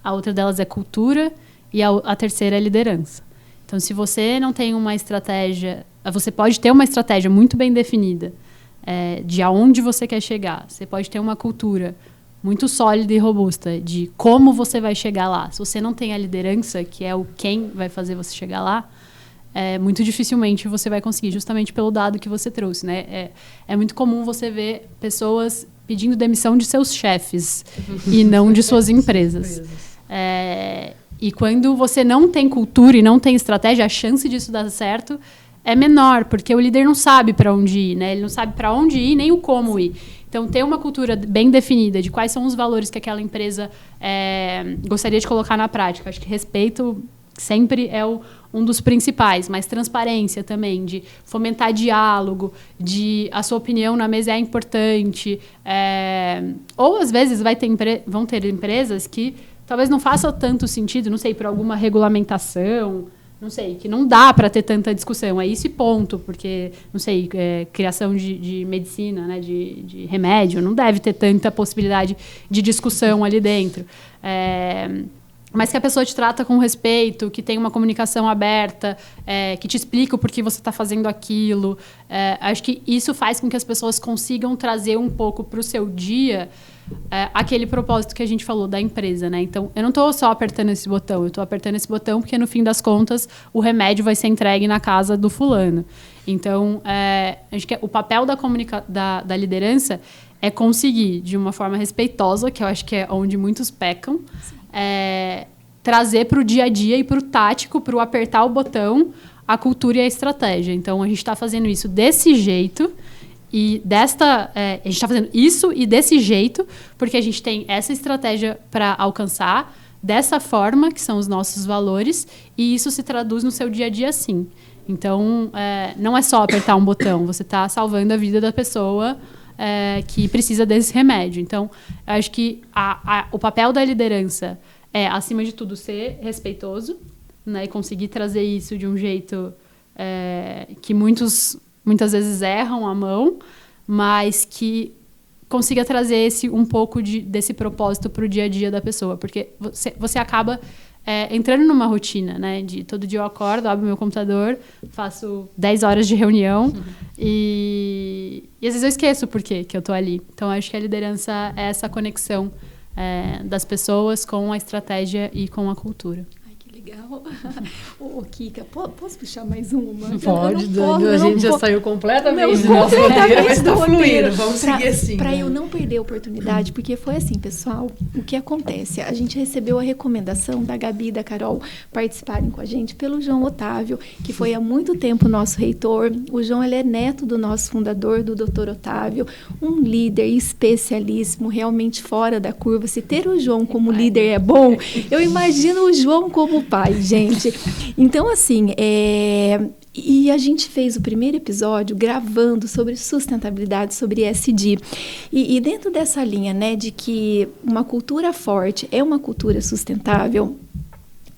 A outra delas é cultura. E a terceira é liderança. Então, se você não tem uma estratégia... Você pode ter uma estratégia muito bem definida de aonde você quer chegar. Você pode ter uma cultura muito sólida e robusta de como você vai chegar lá. Se você não tem a liderança, que é o quem vai fazer você chegar lá, muito dificilmente você vai conseguir, justamente pelo dado que você trouxe, né? É muito comum você ver pessoas pedindo demissão de seus chefes e não de suas empresas. E quando você não tem cultura e não tem estratégia, a chance disso dar certo é menor, porque o líder não sabe para onde ir, né? Ele não sabe para onde ir nem o como ir. Então, ter uma cultura bem definida de quais são os valores que aquela empresa gostaria de colocar na prática. Acho que respeito sempre é um dos principais, mas transparência também, de fomentar diálogo, de a sua opinião na mesa é importante. Ou, às vezes, vão ter empresas que talvez não faça tanto sentido, não sei, por alguma regulamentação, não sei, que não dá para ter tanta discussão. É isso e ponto, porque, não sei, criação de medicina, né, de remédio, não deve ter tanta possibilidade de discussão ali dentro. Mas que a pessoa te trata com respeito, que tem uma comunicação aberta, que te explica o porquê você está fazendo aquilo. Acho que isso faz com que as pessoas consigam trazer um pouco para o seu dia aquele propósito que a gente falou da empresa, né? Então, eu não estou só apertando esse botão, eu estou apertando esse botão porque, no fim das contas, o remédio vai ser entregue na casa do fulano. Então, acho que o papel da liderança é conseguir, de uma forma respeitosa, que eu acho que é onde muitos pecam, trazer para o dia a dia e para o tático, para o apertar o botão, a cultura e a estratégia. Então, a gente está fazendo isso desse jeito. E a gente está fazendo isso e desse jeito, porque a gente tem essa estratégia para alcançar dessa forma, que são os nossos valores, e isso se traduz no seu dia a dia assim. Então, não é só apertar um botão, você está salvando a vida da pessoa que precisa desse remédio. Então, eu acho que o papel da liderança é, acima de tudo, ser respeitoso, né, e conseguir trazer isso de um jeito que muitas vezes erram a mão, mas que consiga trazer um pouco desse propósito para o dia a dia da pessoa. Porque você acaba entrando numa rotina, né? De todo dia eu acordo, abro meu computador, faço 10 horas de reunião e às vezes eu esqueço por que eu estou ali. Então, acho que a liderança é essa conexão das pessoas com a estratégia e com a cultura. Legal. Ô, Kika, posso puxar mais uma? Pode, Dani. A gente já saiu completamente do nosso roteiro, mas tá fluindo. Vamos seguir assim. Para eu não perder a oportunidade, porque foi assim, pessoal, o que acontece? A gente recebeu a recomendação da Gabi e da Carol participarem com a gente pelo João Otávio, que foi há muito tempo nosso reitor. O João, ele é neto do nosso fundador, do Dr. Otávio, um líder especialíssimo, realmente fora da curva. Se ter o João como líder é bom, eu imagino o João como pai, gente. Então, assim, e a gente fez o primeiro episódio gravando sobre sustentabilidade, sobre ESG. E dentro dessa linha, né, de que uma cultura forte é uma cultura sustentável.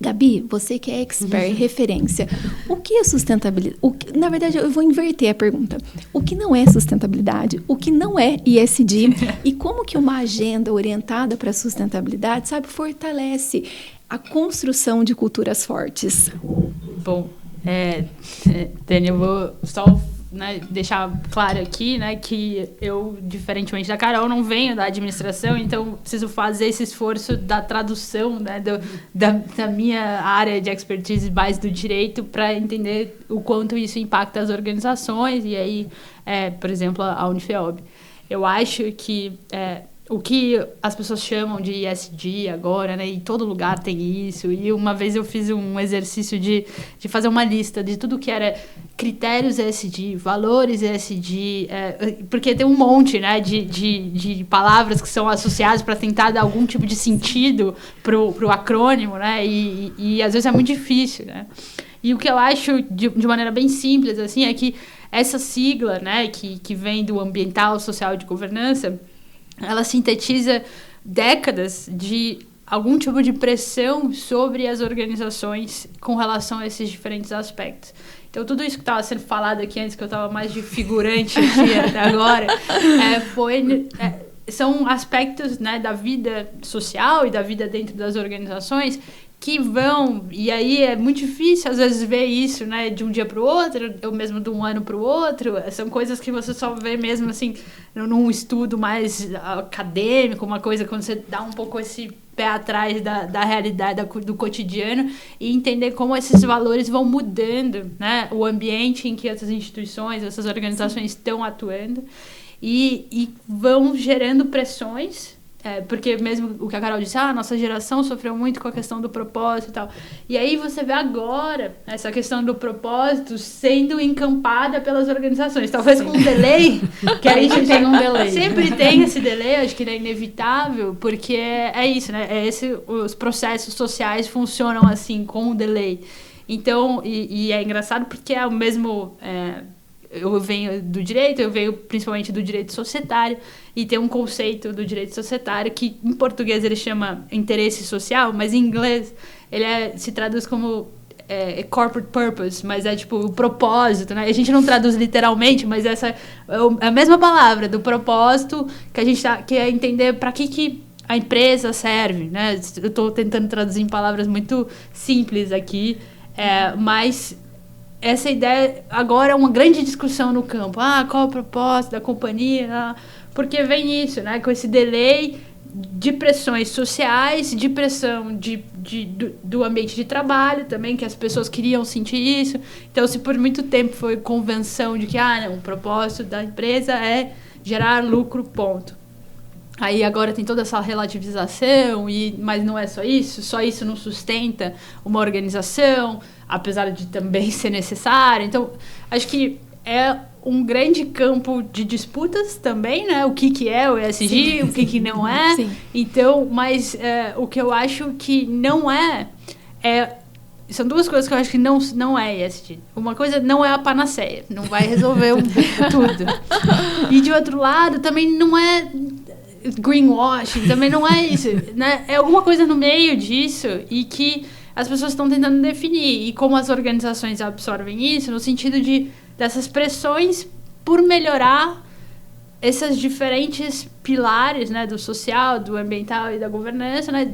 Gabi, você que é expert, referência, o que é sustentabilidade? Na verdade, eu vou inverter a pergunta. O que não é sustentabilidade? O que não é ESG? E como que uma agenda orientada para a sustentabilidade, sabe, fortalece a construção de culturas fortes? Bom, Dani, eu vou só deixar claro aqui, né, que eu, diferentemente da Carol, não venho da administração, então preciso fazer esse esforço da tradução, né, da minha área de expertise mais do direito para entender o quanto isso impacta as organizações e aí, por exemplo, a Unifeob. Eu acho que o que as pessoas chamam de ESG agora, né? Em todo lugar tem isso. E uma vez eu fiz um exercício de fazer uma lista de tudo que era critérios ESG, valores ESG, porque tem um monte, né, de palavras que são associadas para tentar dar algum tipo de sentido pro acrônimo, né? E às vezes é muito difícil, né? E o que eu acho, de maneira bem simples, assim, é que essa sigla, né, que vem do ambiental, social e de governança, ela sintetiza décadas de algum tipo de pressão sobre as organizações com relação a esses diferentes aspectos. Então, tudo isso que estava sendo falado aqui antes, que eu estava mais de figurante aqui até agora, são aspectos, né, da vida social e da vida dentro das organizações que vão, e aí é muito difícil às vezes ver isso, né, de um dia para o outro, ou mesmo de um ano para o outro. São coisas que você só vê mesmo assim num estudo mais acadêmico, uma coisa quando você dá um pouco esse pé atrás da realidade, do cotidiano, e entender como esses valores vão mudando, né, o ambiente em que essas instituições, essas organizações estão atuando, e vão gerando pressões. Porque mesmo o que a Carol disse, nossa geração sofreu muito com a questão do propósito e tal. E aí você vê agora essa questão do propósito sendo encampada pelas organizações. Talvez com um delay, que a gente tem um delay. Sempre tem esse delay, acho que é inevitável, porque é isso, né? Os processos sociais funcionam assim, com um delay. Então, e é engraçado porque é o mesmo... eu venho do direito, eu venho principalmente do direito societário, e tem um conceito do direito societário que em português ele chama interesse social, mas em inglês ele se traduz como corporate purpose, mas é tipo o propósito, né? A gente não traduz literalmente, mas essa é a mesma palavra do propósito que a gente quer entender para que a empresa serve, né? Eu estou tentando traduzir em palavras muito simples aqui, mas essa ideia agora é uma grande discussão no campo. Qual é o propósito da companhia? Porque vem isso, né? Com esse delay de pressões sociais, de pressão do ambiente de trabalho também, que as pessoas queriam sentir isso. Então, se por muito tempo foi convenção de que não, o propósito da empresa é gerar lucro, ponto. Aí agora tem toda essa relativização, mas não é só isso não sustenta uma organização, apesar de também ser necessário. Então, acho que é um grande campo de disputas também, né? O que é o ESG, sim, o que não é. Sim. Então, mas o que eu acho que não são duas coisas que eu acho que não é ESG. Uma coisa não é a panaceia, não vai resolver tudo. E de outro lado, também não é greenwashing, também não é isso, né? É alguma coisa no meio disso e que as pessoas estão tentando definir, e como as organizações absorvem isso no sentido dessas pressões por melhorar esses diferentes pilares, né, do social, do ambiental e da governança, né,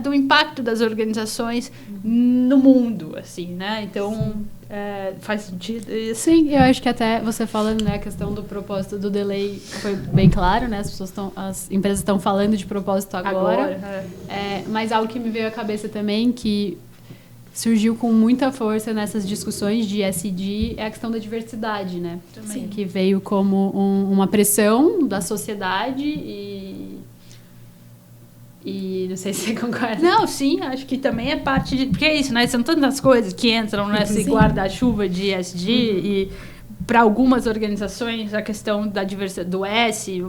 do impacto das organizações no mundo, assim, né? Então, faz sentido isso? Sim, eu acho que até você falando, né, a questão do propósito do delay foi bem claro, né? As empresas estão falando de propósito agora. Mas algo que me veio à cabeça também, que surgiu com muita força nessas discussões de ESG, é a questão da diversidade, né? Também. Que veio como uma pressão da sociedade e não sei se você concorda. Não, sim, acho que também é parte de... Porque é isso, né? São tantas coisas que entram nesse guarda-chuva de ESG e para algumas organizações a questão da diversidade do S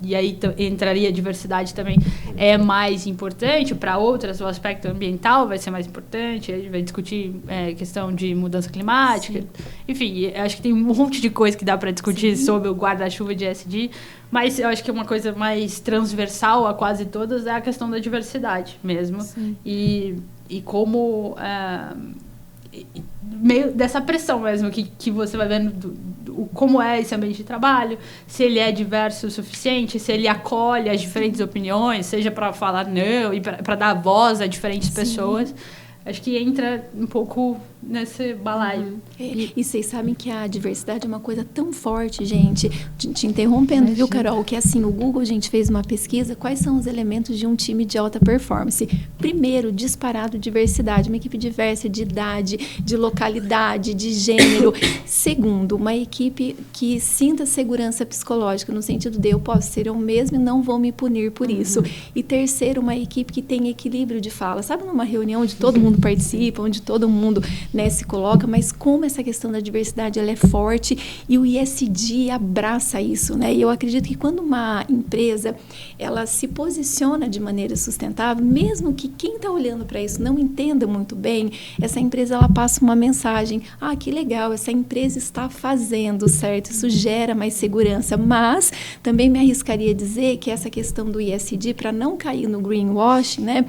e aí entraria a diversidade também é mais importante, para outras o aspecto ambiental vai ser mais importante, a gente vai discutir questão de mudança climática, enfim, acho que tem um monte de coisa que dá para discutir sobre o guarda-chuva de ESG, mas eu acho que uma coisa mais transversal a quase todas é a questão da diversidade mesmo. E como meio dessa pressão mesmo que você vai vendo como é esse ambiente de trabalho, se ele é diverso o suficiente, se ele acolhe as diferentes opiniões, seja para falar não e para dar voz a diferentes pessoas. Acho que entra um pouco nesse balaio. E vocês sabem que a diversidade é uma coisa tão forte, gente. Te interrompendo, viu, Carol? Que assim, o Google, a gente fez uma pesquisa. Quais são os elementos de um time de alta performance? Primeiro, disparado diversidade. Uma equipe diversa de idade, de localidade, de gênero. Segundo, uma equipe que sinta segurança psicológica, no sentido de eu posso ser eu mesmo e não vou me punir por isso. E terceiro, uma equipe que tem equilíbrio de fala. Sabe, numa reunião onde todo mundo participa, onde todo mundo, né, se coloca, mas como essa questão da diversidade ela é forte e o ESG abraça isso, né? E eu acredito que quando uma empresa ela se posiciona de maneira sustentável, mesmo que quem está olhando para isso não entenda muito bem, essa empresa ela passa uma mensagem: que legal, essa empresa está fazendo certo, isso gera mais segurança, mas também me arriscaria a dizer que essa questão do ESG, para não cair no greenwashing, né?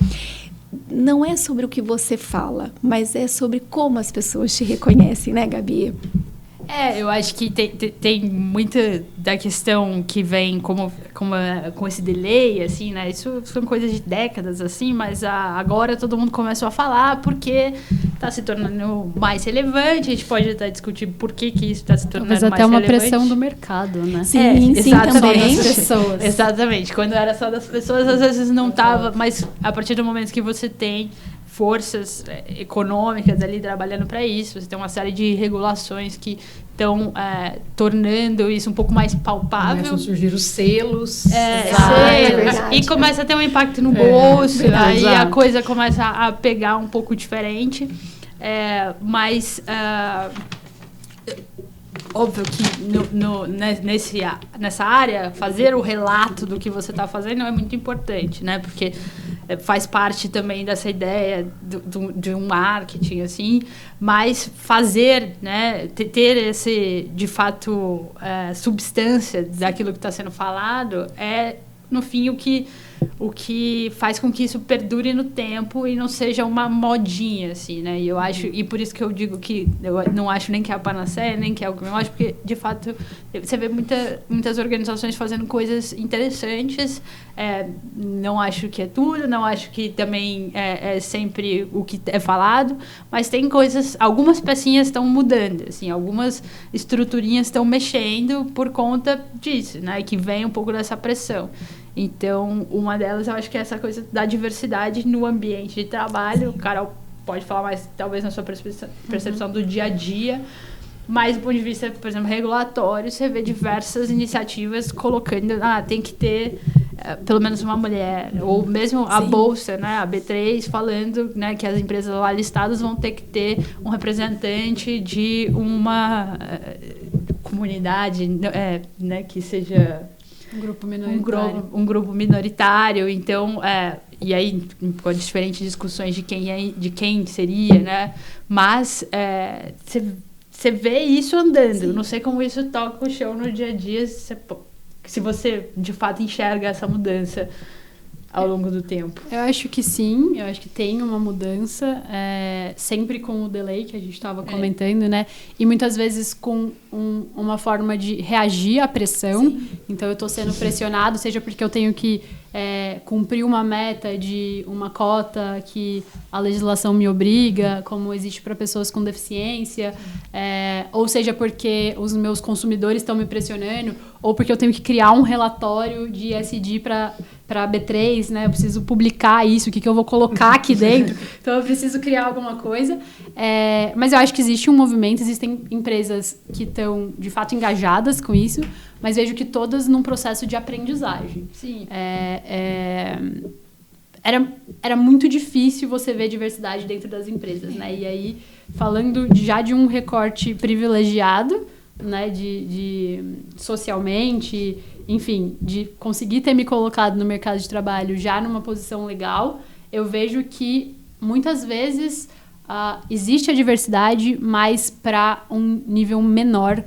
não é sobre o que você fala, mas é sobre como as pessoas te reconhecem, né, Gabi? Eu acho que tem muita da questão que vem com esse delay, assim, né? Isso são coisas de décadas, assim, mas agora todo mundo começou a falar porque está se tornando mais relevante. A gente pode até discutir por que isso está se tornando mais relevante. Talvez até uma pressão do mercado, né? Sim, também. Das pessoas. Exatamente. Quando era só das pessoas, às vezes não estava, mas a partir do momento que você tem forças econômicas ali trabalhando para isso, você tem uma série de regulações que estão tornando isso um pouco mais palpável. Começam a surgir os selos. Verdade. E começa a ter um impacto no bolso, aí a exato. coisa começa a pegar um pouco diferente. Mas óbvio que nessa área, fazer o relato do que você está fazendo é muito importante, né? Porque faz parte também dessa ideia de um marketing, assim, mas fazer, né, ter esse, de fato, substância daquilo que está sendo falado é, no fim, o que faz com que isso perdure no tempo e não seja uma modinha, assim, né? E eu acho, e por isso que eu digo que eu não acho nem que é a panaceia, nem que é o que eu acho, porque, de fato, você vê muitas organizações fazendo coisas interessantes. Não acho que é tudo, não acho que também é sempre o que é falado, mas tem coisas, algumas pecinhas estão mudando, assim, algumas estruturinhas estão mexendo por conta disso, né? Que vem um pouco dessa pressão. Então, uma delas, eu acho que é essa coisa da diversidade no ambiente de trabalho. O Carol pode falar mais, talvez, na sua percepção do dia a dia. Mas, do ponto de vista, por exemplo, regulatório, você vê diversas iniciativas colocando, tem que ter pelo menos uma mulher. Ou mesmo a Bolsa, né, a B3, falando, né, que as empresas lá listadas vão ter que ter um representante de uma comunidade, né, que seja... Um grupo minoritário. Um grupo minoritário, então, e aí pode diferentes discussões de quem seria, né? Mas você vê isso andando. Sim. Não sei como isso toca o chão no dia a dia, se você de fato enxerga essa mudança ao longo do tempo. Eu acho que sim, eu acho que tem uma mudança, sempre com o delay que a gente estava comentando, né? E muitas vezes com uma forma de reagir à pressão. Sim. Então, eu estou sendo pressionado, seja porque eu tenho que cumprir uma meta de uma cota que a legislação me obriga, como existe para pessoas com deficiência, ou seja porque os meus consumidores estão me pressionando, ou porque eu tenho que criar um relatório de ESG para a B3, né? Eu preciso publicar isso, o que eu vou colocar aqui dentro. Então, eu preciso criar alguma coisa. Mas eu acho que existe um movimento, existem empresas que estão, de fato, engajadas com isso, mas vejo que todas num processo de aprendizagem. Sim. Era muito difícil você ver diversidade dentro das empresas, né? E aí, falando já de um recorte privilegiado, né, de socialmente, enfim, de conseguir ter me colocado no mercado de trabalho já numa posição legal, eu vejo que muitas vezes existe a diversidade, mas para um nível menor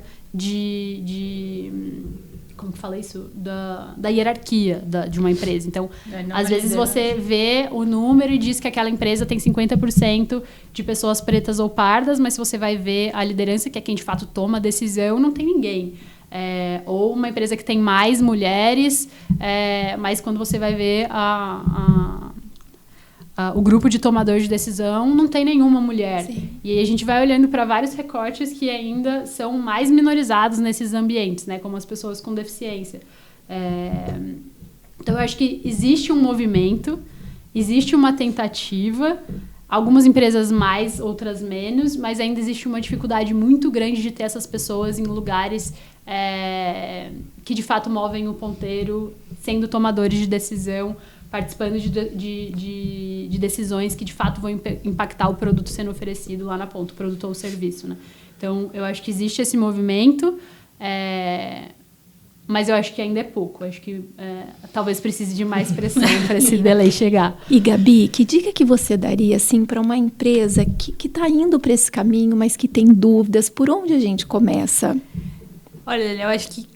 como que fala isso? Da hierarquia de uma empresa. Então, às vezes você vê o número e diz que aquela empresa tem 50% de pessoas pretas ou pardas, mas se você vai ver a liderança, que é quem de fato toma a decisão, não tem ninguém. Ou uma empresa que tem mais mulheres, mas quando você vai ver o grupo de tomadores de decisão, não tem nenhuma mulher. Sim. E aí a gente vai olhando para vários recortes que ainda são mais minorizados nesses ambientes, né? Como as pessoas com deficiência. Então, eu acho que existe um movimento, existe uma tentativa, algumas empresas mais, outras menos, mas ainda existe uma dificuldade muito grande de ter essas pessoas em lugares que, de fato, movem o ponteiro, sendo tomadores de decisão, participando de decisões que, de fato, vão impactar o produto sendo oferecido lá na ponta, o produto ou o serviço, né? Então, eu acho que existe esse movimento, mas eu acho que ainda é pouco. Eu acho que talvez precise de mais pressão para esse delay chegar. E, Gabi, que dica que você daria assim, para uma empresa que está indo para esse caminho, mas que tem dúvidas? Por onde a gente começa? Olha, eu acho que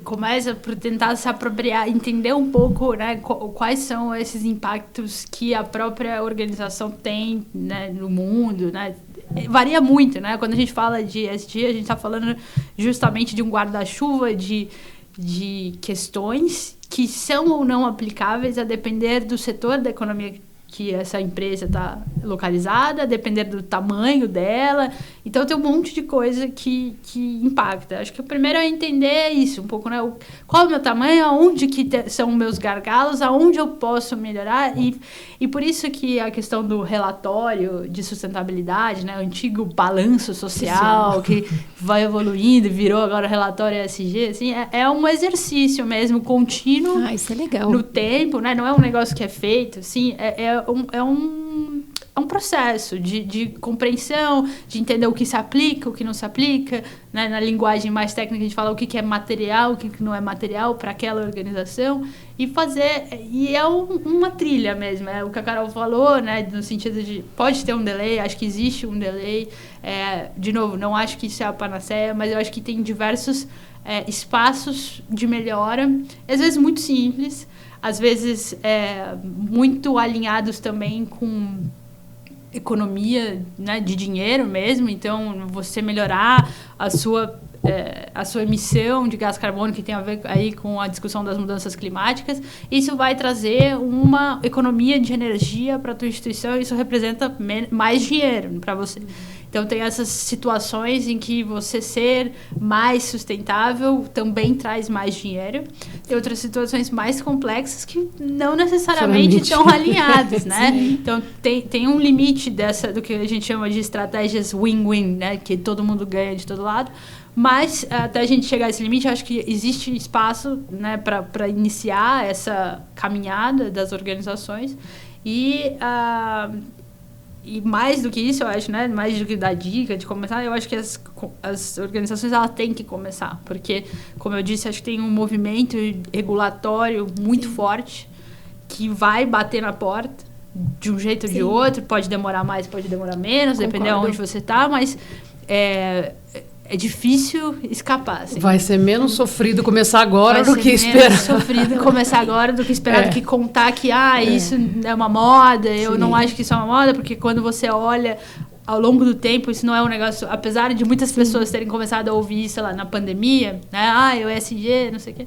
começa por tentar se apropriar, entender um pouco, né, quais são esses impactos que a própria organização tem, né, no mundo, né? Varia muito, né? Quando a gente fala de ESG, a gente está falando justamente de um guarda-chuva de questões que são ou não aplicáveis a depender do setor da economia que essa empresa está localizada, depender do tamanho dela. Então, tem um monte de coisa que impacta. Acho que o primeiro é entender isso, um pouco, né? Qual é o meu tamanho, aonde são os meus gargalos, aonde eu posso melhorar. E por isso que a questão do relatório de sustentabilidade, né? O antigo balanço social, que vai evoluindo, virou agora relatório ESG, assim, é um exercício mesmo, contínuo. Isso é legal. No tempo, né? Não é um negócio que é feito, assim, é um processo de compreensão, de entender o que se aplica, o que não se aplica, né? Na linguagem mais técnica a gente fala o que é material, o que não é material para aquela organização, e fazer, e é uma trilha mesmo, é o que a Carol falou, né? No sentido de, pode ter um delay, acho que existe um delay, de novo, não acho que isso é a panaceia, mas eu acho que tem diversos espaços de melhora, às vezes muito simples, às vezes muito alinhados também com economia, né, de dinheiro mesmo. Então, você melhorar a sua emissão de gás carbônico, que tem a ver aí com a discussão das mudanças climáticas, isso vai trazer uma economia de energia para a tua instituição, e isso representa mais dinheiro para você. Então, tem essas situações em que você ser mais sustentável também traz mais dinheiro. Tem outras situações mais complexas que não necessariamente estão alinhadas, né? Então, tem um limite do que a gente chama de estratégias win-win, né? Que todo mundo ganha de todo lado. Mas, até a gente chegar a esse limite, acho que existe espaço, né, para iniciar essa caminhada das organizações. E mais do que isso, eu acho, né? Mais do que dar dica de começar, eu acho que as organizações elas têm que começar. Porque, como eu disse, acho que tem um movimento regulatório muito forte que vai bater na porta de um jeito ou de outro. Pode demorar mais, pode demorar menos, dependendo de onde você está, mas é difícil escapar. Assim. Vai ser menos sofrido começar agora do que esperar. Vai ser menos sofrido começar agora do que esperar, do que contar que isso é uma moda. Eu não acho que isso é uma moda, porque quando você olha ao longo do tempo, isso não é um negócio... Apesar de muitas pessoas terem começado a ouvir, sei lá, na pandemia, né? O ESG, não sei o quê.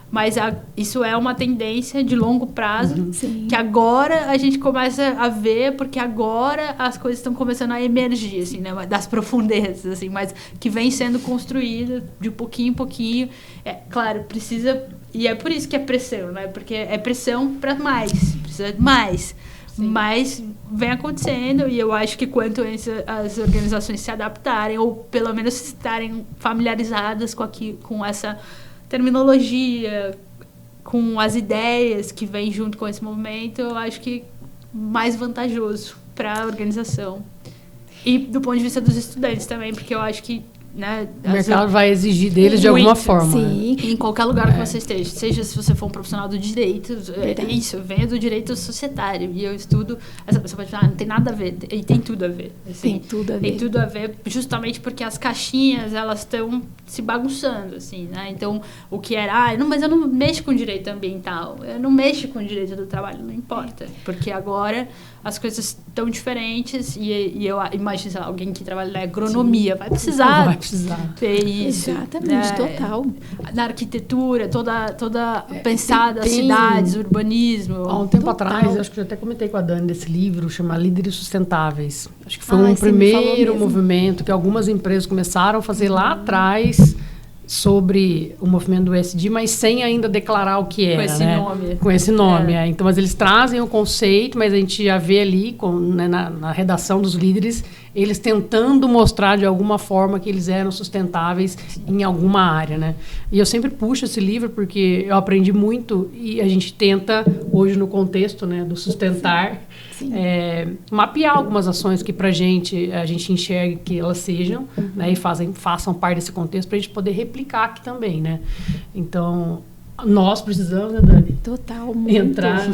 Mas isso é uma tendência de longo prazo, que agora a gente começa a ver, porque agora as coisas estão começando a emergir, assim, né, das profundezas, assim, mas que vem sendo construída de pouquinho em pouquinho. Claro, precisa... E é por isso que é pressão, né? Porque é pressão para mais, precisa de mais. Sim. Mas vem acontecendo, e eu acho que quanto as organizações se adaptarem, ou pelo menos estarem familiarizadas com essa terminologia, com as ideias que vêm junto com esse movimento, eu acho que mais vantajoso para a organização. E do ponto de vista dos estudantes também, porque eu acho que, né, o mercado vai exigir deles de alguma forma. Sim, em qualquer lugar que você esteja. Seja se você for um profissional do direito, isso, eu venho do direito societário e eu estudo. Você pode falar, não tem nada a ver, e tem tudo a ver. Assim, tem tudo a ver. Tem tudo a ver, justamente porque as caixinhas, elas estão se bagunçando, assim, né? Então, o que era, mas eu não mexo com direito ambiental, eu não mexo com direito do trabalho, não importa. Porque agora as coisas estão diferentes e eu imagino, sei lá, alguém que trabalha na agronomia vai precisar ter isso. Exatamente, total. Na arquitetura, toda pensada, cidades, urbanismo. Há um tempo atrás, acho que eu até comentei com a Dani desse livro, chama Líderes Sustentáveis. Acho que foi um primeiro movimento que algumas empresas começaram a fazer lá atrás sobre o movimento do ESG, mas sem ainda declarar o que era, Com esse nome. Então, mas eles trazem o conceito, mas a gente já vê ali, na redação dos líderes, eles tentando mostrar de alguma forma que eles eram sustentáveis em alguma área, né? E eu sempre puxo esse livro porque eu aprendi muito e a gente tenta, hoje no contexto, né, do sustentar, mapear algumas ações que a gente enxergue que elas sejam, né, e façam parte desse contexto para a gente poder replicar aqui também, né? Então, nós precisamos, né, Dani? Total, entrar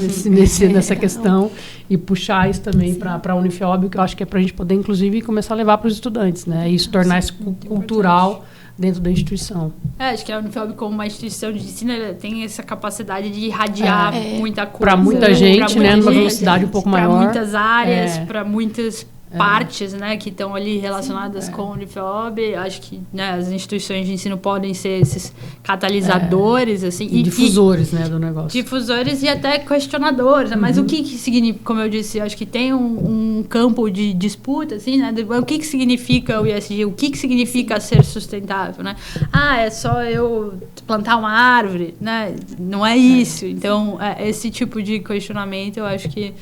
nessa questão e puxar isso também para a Unifiob, que eu acho que é para a gente poder, inclusive, começar a levar para os estudantes, né? E isso tornar isso cultural dentro da instituição. Acho que a Unifab, como uma instituição de ensino, ela tem essa capacidade de irradiar muita coisa. Para muita gente, né? Numa velocidade um pouco maior. Para muitas áreas, para muitas partes, né, que estão ali relacionadas com a Unifab. Acho que, né, as instituições de ensino podem ser esses catalisadores, assim. E difusores, né, do negócio. Difusores e até questionadores. Né? Mas o que significa, como eu disse, acho que tem um campo de disputa, assim, né? O que significa o ESG? O que significa ser sustentável, né? É só eu plantar uma árvore, né? Não é isso. Então, esse tipo de questionamento, eu acho que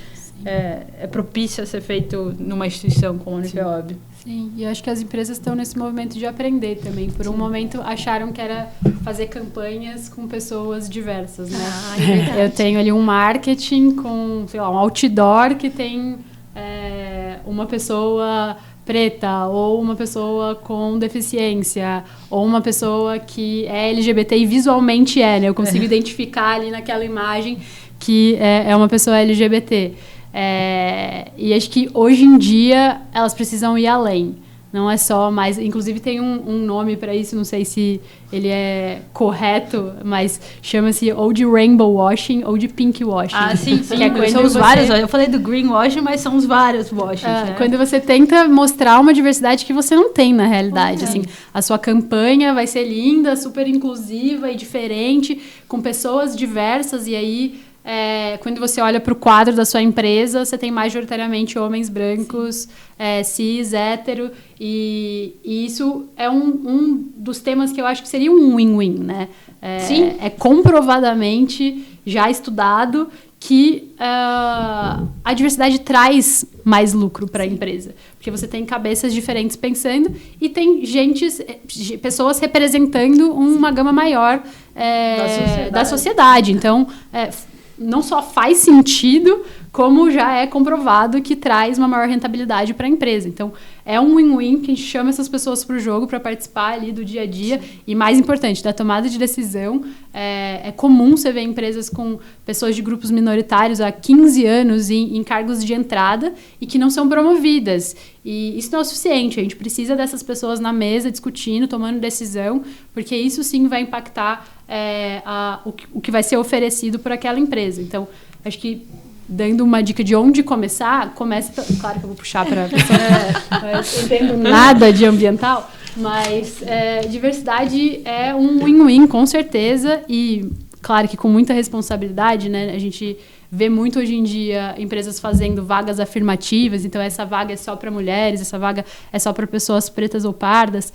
é propício a ser feito numa instituição como a Unifab. Sim, e eu acho que as empresas estão nesse movimento de aprender também. Por um momento acharam que era fazer campanhas com pessoas diversas, né? Eu tenho ali um marketing com, sei lá, um outdoor que tem uma pessoa preta, ou uma pessoa com deficiência, ou uma pessoa que é LGBT e visualmente né? Eu consigo identificar ali naquela imagem que é uma pessoa LGBT. E acho que hoje em dia elas precisam ir além. Não é só mais... Inclusive tem um nome para isso, não sei se ele é correto, mas chama-se ou de rainbow washing ou de pink washing. Sim. São os vários. Eu falei do green washing, mas são os vários washings. Né? Quando você tenta mostrar uma diversidade que você não tem na realidade. Assim, a sua campanha vai ser linda, super inclusiva e diferente, com pessoas diversas, e aí... quando você olha para o quadro da sua empresa, você tem majoritariamente homens brancos, cis, hétero, e isso é um dos temas que eu acho que seria um win-win, né? É comprovadamente já estudado que a diversidade traz mais lucro para a empresa, porque você tem cabeças diferentes pensando e tem pessoas representando uma gama maior da sociedade. Então, não só faz sentido, como já é comprovado que traz uma maior rentabilidade para a empresa. Então, é um win-win que a gente chama essas pessoas para o jogo para participar ali do dia a dia. Sim. E mais importante, da tomada de decisão. É comum você ver empresas com pessoas de grupos minoritários há 15 anos em cargos de entrada e que não são promovidas. E isso não é o suficiente. A gente precisa dessas pessoas na mesa, discutindo, tomando decisão, porque isso sim vai impactar o que vai ser oferecido por aquela empresa. Então, acho que dando uma dica de onde começar, claro que eu vou puxar para a pessoa, eu não entendo nada de ambiental, mas diversidade é um win-win, com certeza, e claro que com muita responsabilidade, né? A gente vê muito hoje em dia empresas fazendo vagas afirmativas, então essa vaga é só para mulheres, essa vaga é só para pessoas pretas ou pardas.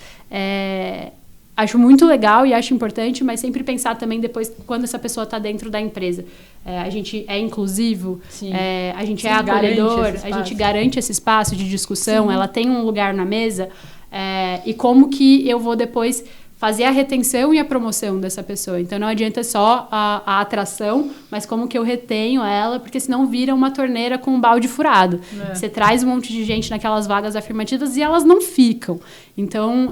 Acho muito legal e acho importante, mas sempre pensar também depois quando essa pessoa está dentro da empresa. A gente é inclusivo, a gente é acolhedor, a gente garante esse espaço de discussão, ela tem um lugar na mesa, e como que eu vou depois fazer a retenção e a promoção dessa pessoa. Então, não adianta só a atração, mas como que eu retenho ela, porque senão vira uma torneira com um balde furado. Você traz um monte de gente naquelas vagas afirmativas e elas não ficam. Então,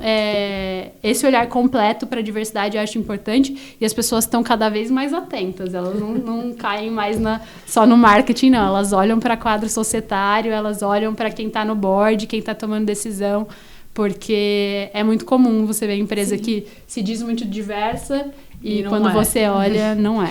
esse olhar completo para a diversidade eu acho importante, e as pessoas estão cada vez mais atentas. Elas não caem mais só no marketing, não. Elas olham para quadro societário, elas olham para quem está no board, quem está tomando decisão, porque é muito comum você ver empresa que se diz muito diversa e quando você olha, não é.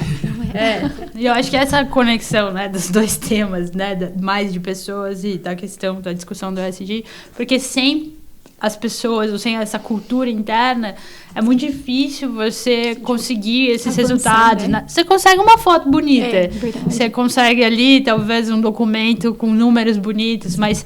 E eu acho que essa conexão, né, dos dois temas, né, mais de pessoas e da questão da discussão do ESG, porque sem as pessoas, ou sem essa cultura interna, é muito difícil você conseguir esses resultados. Né? Você consegue uma foto bonita, você consegue ali, talvez, um documento com números bonitos, mas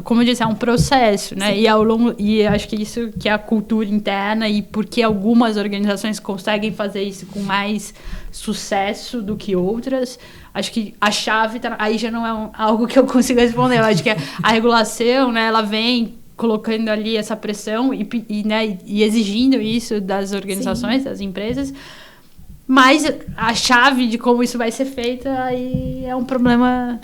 como eu disse, é um processo, né? E acho que isso que é a cultura interna, e porque algumas organizações conseguem fazer isso com mais sucesso do que outras, acho que a chave aí já não é algo que eu consigo responder. Eu acho que a regulação, né, ela vem colocando ali essa pressão e exigindo isso das organizações, das empresas, mas a chave de como isso vai ser feita aí é um problema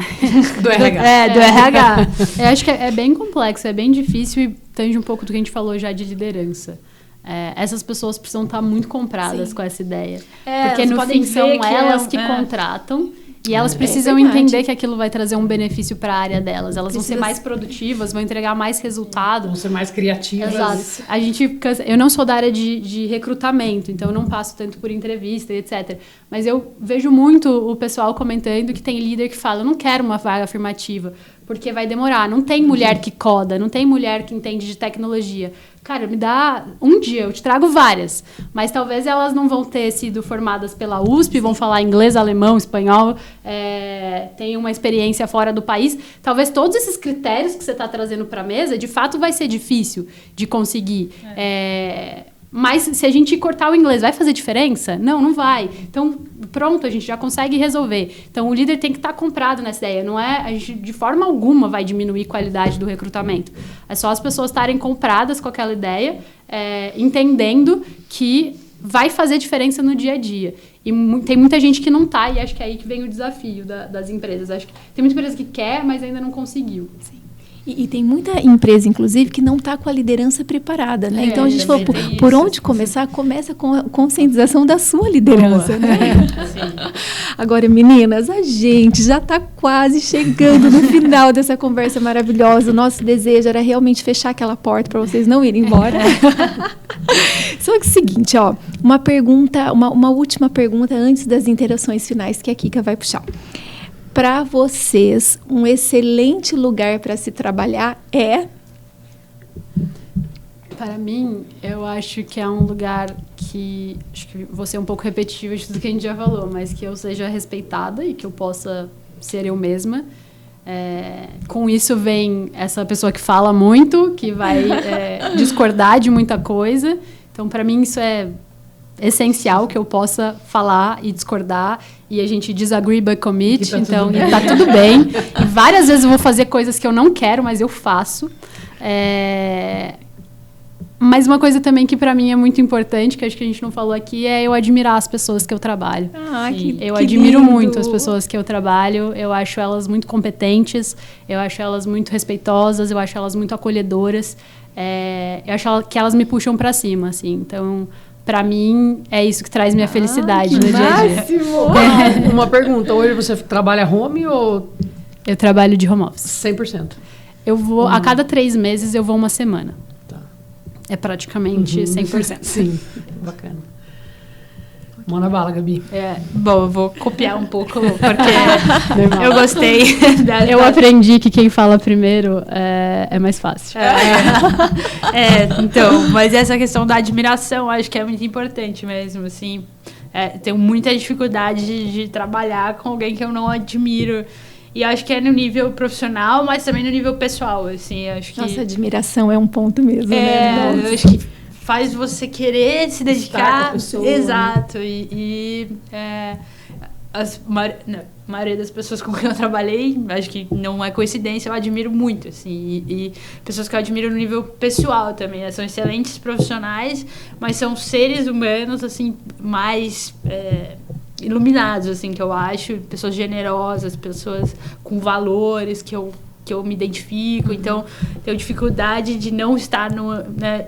do RH. Do RH. Eu acho que é bem complexo, é bem difícil e tange um pouco do que a gente falou já de liderança. Essas pessoas precisam estar muito compradas com essa ideia. Porque no fim são elas que contratam E elas precisam verdade. entender que aquilo vai trazer um benefício para a área delas. Elas vão ser Precisa mais produtivas, vão entregar mais resultado. Vão ser mais criativas. Exato. A gente, eu não sou da área de recrutamento, então eu não passo tanto por entrevista e etc. Mas eu vejo muito o pessoal comentando que tem líder que fala, eu não quero uma vaga afirmativa, porque vai demorar. Não tem mulher que coda, não tem mulher que entende de tecnologia. Cara, me dá um dia, eu te trago várias. Mas talvez elas não vão ter sido formadas pela USP, vão falar inglês, alemão, espanhol, tem uma experiência fora do país. Talvez todos esses critérios que você está trazendo para a mesa, de fato, vai ser difícil de conseguir. Mas se a gente cortar o inglês, vai fazer diferença? Não, não vai. Então, pronto, a gente já consegue resolver. Então, o líder tem que estar comprado nessa ideia. Não é, a gente, de forma alguma, vai diminuir a qualidade do recrutamento. É só as pessoas estarem compradas com aquela ideia, entendendo que vai fazer diferença no dia a dia. E tem muita gente que não está, e acho que é aí que vem o desafio das empresas. Acho que tem muita empresa que quer, mas ainda não conseguiu. Sim. E tem muita empresa, inclusive, que não está com a liderança preparada, né? Então, a gente falou, por onde começar? Começa com a conscientização da sua liderança, né? Sim. Agora, meninas, a gente já está quase chegando no final dessa conversa maravilhosa. O nosso desejo era realmente fechar aquela porta para vocês não irem embora. Só que é o seguinte, ó, uma última pergunta antes das interações finais que a Kika vai puxar. Para vocês, um excelente lugar para se trabalhar é? Para mim, eu acho que é um lugar que... Acho que vou ser um pouco repetitiva de tudo que a gente já falou, mas que eu seja respeitada e que eu possa ser eu mesma. Com isso vem essa pessoa que fala muito, que vai discordar de muita coisa. Então, para mim, isso é essencial, que eu possa falar e discordar, e a gente disagree but commit, tá então tá tudo bem. E várias vezes eu vou fazer coisas que eu não quero, mas eu faço. Mas uma coisa também que para mim é muito importante, que acho que a gente não falou aqui, é eu admirar as pessoas que eu trabalho. Eu admiro muito as pessoas que eu trabalho, eu acho elas muito competentes, eu acho elas muito respeitosas, eu acho elas muito acolhedoras, eu acho que elas me puxam para cima, assim, então... Para mim, é isso que traz minha felicidade no dia a dia. Uma pergunta, hoje você trabalha home ou... Eu trabalho de home office. 100%? Eu vou, a cada 3 meses eu vou uma semana. Tá. É praticamente 100%. Sim, bacana. Manda bala, Gabi. Bom, eu vou copiar um pouco, porque eu gostei. Eu aprendi que quem fala primeiro é mais fácil. Então, mas essa questão da admiração, acho que é muito importante mesmo, assim. Tenho muita dificuldade de trabalhar com alguém que eu não admiro. E acho que é no nível profissional, mas também no nível pessoal, assim. Acho que... Nossa, admiração é um ponto mesmo, né? Eu acho que faz você querer se dedicar. Pessoa, exato. A maioria das pessoas com quem eu trabalhei, acho que não é coincidência, eu admiro muito, assim. E pessoas que eu admiro no nível pessoal também, né? São excelentes profissionais, mas são seres humanos, assim, mais... iluminados, assim, que eu acho, pessoas generosas, pessoas com valores que eu me identifico, então tenho dificuldade de não estar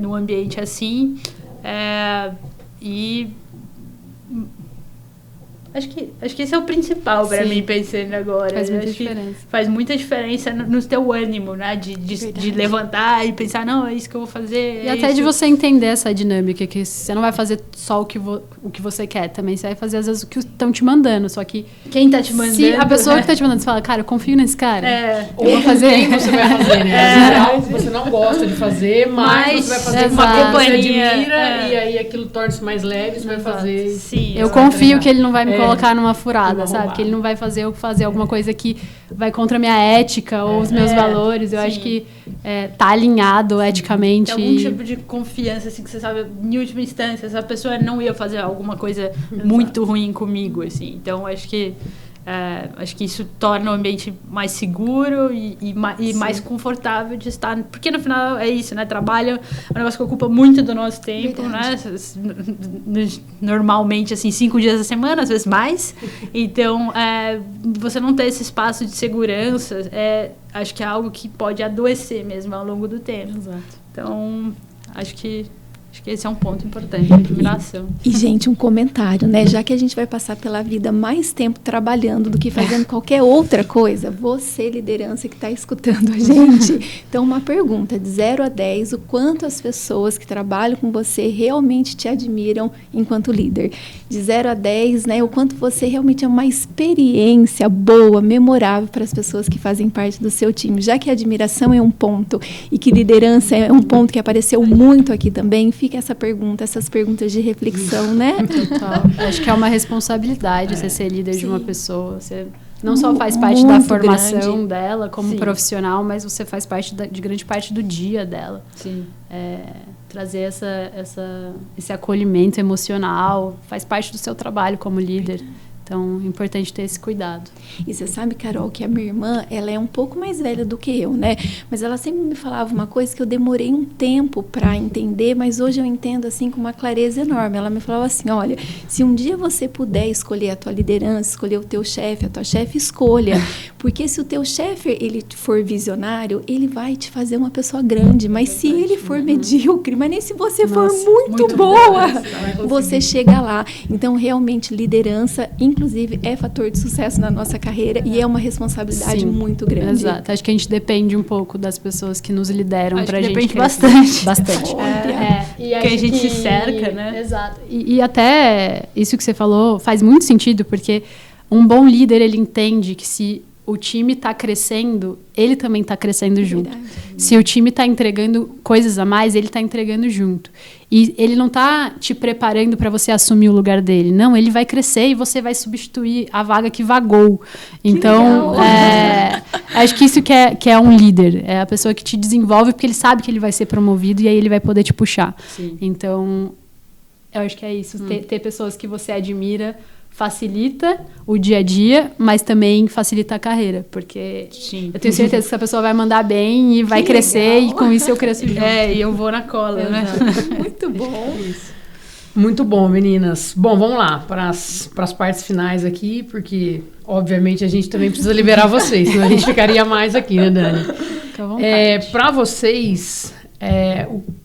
num ambiente assim, e acho que esse é o principal para mim, pensando agora. Faz muita diferença. Faz muita diferença no teu ânimo, né? De levantar e pensar, não, é isso que eu vou fazer. E até de você entender essa dinâmica, que você não vai fazer só o que você quer, também você vai fazer, às vezes, o que estão te mandando, só que... Quem tá te mandando? Se a pessoa que tá te mandando, você fala, cara, eu confio nesse cara. Ou vou fazer. Quem você vai fazer, né? Algo que você não gosta de fazer, mas você vai fazer uma coisa que você admira, e aí aquilo torna-se mais leve, você vai fazer... Sim, eu confio que ele não vai me colocar numa furada, sabe? Que ele não vai fazer eu fazer alguma coisa que vai contra a minha ética ou os meus valores. Eu acho que tá alinhado eticamente. Tem algum tipo de confiança, assim, que você sabe, em última instância, essa pessoa não ia fazer alguma coisa muito ruim comigo, assim. Então, acho que isso torna o ambiente mais seguro e mais confortável de estar. Porque no final é isso, né? Trabalho é um negócio que ocupa muito do nosso tempo, verdade, né? Normalmente, assim, 5 dias da semana, às vezes mais. Então, você não ter esse espaço de segurança, acho que é algo que pode adoecer mesmo ao longo do tempo. Exato. Então, acho que Acho que esse é um ponto importante, a admiração. E, gente, um comentário, né? Já que a gente vai passar pela vida mais tempo trabalhando do que fazendo qualquer outra coisa, você, liderança que está escutando a gente, então uma pergunta, de 0 a 10, o quanto as pessoas que trabalham com você realmente te admiram enquanto líder? De 0 a 10, né? O quanto você realmente é uma experiência boa, memorável para as pessoas que fazem parte do seu time. Já que a admiração é um ponto e que liderança é um ponto que apareceu muito aqui também, fica essa pergunta, essas perguntas de reflexão, né? Total. Acho que é uma responsabilidade você ser líder de uma pessoa. Você não só faz parte Muito da formação grande. dela como Sim. profissional, mas você faz parte de grande parte do dia dela. Sim. Trazer esse acolhimento emocional faz parte do seu trabalho como líder. Então, é importante ter esse cuidado. E você sabe, Carol, que a minha irmã, ela é um pouco mais velha do que eu, né? Mas ela sempre me falava uma coisa que eu demorei um tempo para entender, mas hoje eu entendo, assim, com uma clareza enorme. Ela me falava assim, olha, se um dia você puder escolher a tua liderança, escolher o teu chefe, a tua chefe, escolha. Porque se o teu chefe, ele for visionário, ele vai te fazer uma pessoa grande. Mas se ele for medíocre, mas nem se você for muito boa, você chega lá. Então, realmente, liderança, inclusive, é fator de sucesso na nossa carreira e é uma responsabilidade muito grande. Exato. Acho que a gente depende um pouco das pessoas que nos lideram pra gente depende crescer. bastante. Bastante. E que a gente se cerca, né? Exato. E até isso que você falou faz muito sentido, porque um bom líder, ele entende que se o time está crescendo, ele também está crescendo junto. Verdade. Se o time está entregando coisas a mais, ele está entregando junto. E ele não está te preparando para você assumir o lugar dele. Não, ele vai crescer e você vai substituir a vaga que vagou. Então, acho que isso que é um líder. É a pessoa que te desenvolve porque ele sabe que ele vai ser promovido e aí ele vai poder te puxar. Sim. Então, eu acho que é isso. Ter pessoas que você admira facilita o dia a dia, mas também facilita a carreira, porque eu tenho certeza que essa pessoa vai mandar bem e vai crescer, e com isso eu cresço junto. E eu vou na cola, né? Muito bom. Isso. Muito bom, meninas. Bom, vamos lá para as partes finais aqui, porque, obviamente, a gente também precisa liberar vocês, senão a gente ficaria mais aqui, né, Dani? Fica à vontade. Para vocês,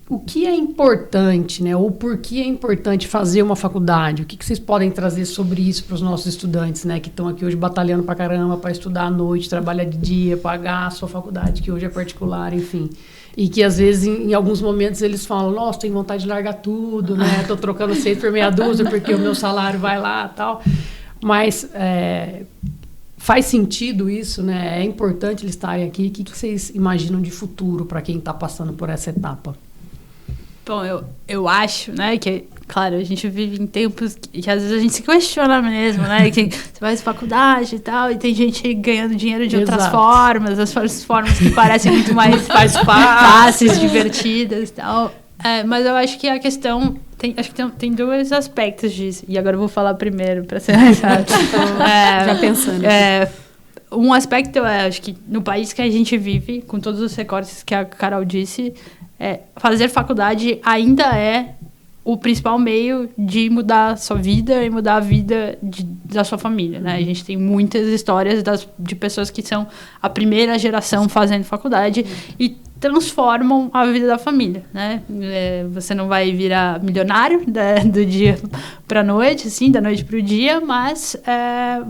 o que é importante, né? Ou por que é importante fazer uma faculdade? O que vocês podem trazer sobre isso para os nossos estudantes, né? Que estão aqui hoje batalhando para caramba, para estudar à noite, trabalhar de dia, pagar a sua faculdade, que hoje é particular, enfim. E que, às vezes, em alguns momentos, eles falam, nossa, tenho vontade de largar tudo, né? Tô trocando 6 por meia dúzia porque o meu salário vai lá e tal. Mas faz sentido isso, né? É importante eles estarem aqui. O que vocês imaginam de futuro para quem está passando por essa etapa? Bom, eu acho, né, que, claro, a gente vive em tempos que às vezes a gente se questiona mesmo, né, que você faz faculdade e tal, e tem gente ganhando dinheiro de outras formas, as formas que parecem muito mais fáceis, divertidas e tal. Mas eu acho que a questão, tem dois aspectos disso, e agora eu vou falar primeiro, para ser mais rápido. Já pensando. Um aspecto acho que no país que a gente vive, com todos os recortes que a Carol disse, fazer faculdade ainda é o principal meio de mudar a sua vida e mudar a vida da sua família, né? A gente tem muitas histórias de pessoas que são a primeira geração fazendo faculdade e transformam a vida da família, né? Você não vai virar milionário do dia para a noite, assim, da noite para o dia, mas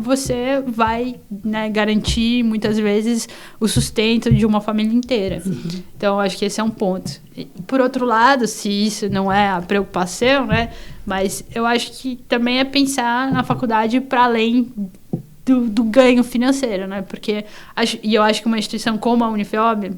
você vai, né, garantir muitas vezes o sustento de uma família inteira. Então, acho que esse é um ponto. E, por outro lado, se isso não é a preocupação, né? Mas eu acho que também é pensar na faculdade para além do ganho financeiro, né? Porque eu acho que uma instituição como a Unifeob,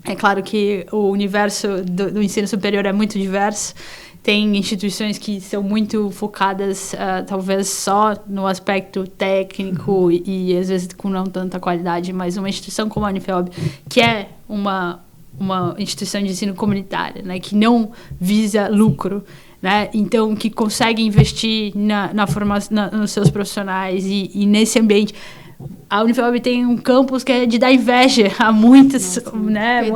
é claro que o universo do ensino superior é muito diverso. Tem instituições que são muito focadas, talvez, só no aspecto técnico e às vezes com não tanta qualidade, mas uma instituição como a Unifeob, que é uma instituição de ensino comunitária, né, que não visa lucro, né, então que consegue investir na formação, nos seus profissionais e nesse ambiente. A Unifeob tem um campus que é de dar inveja a muitas, né?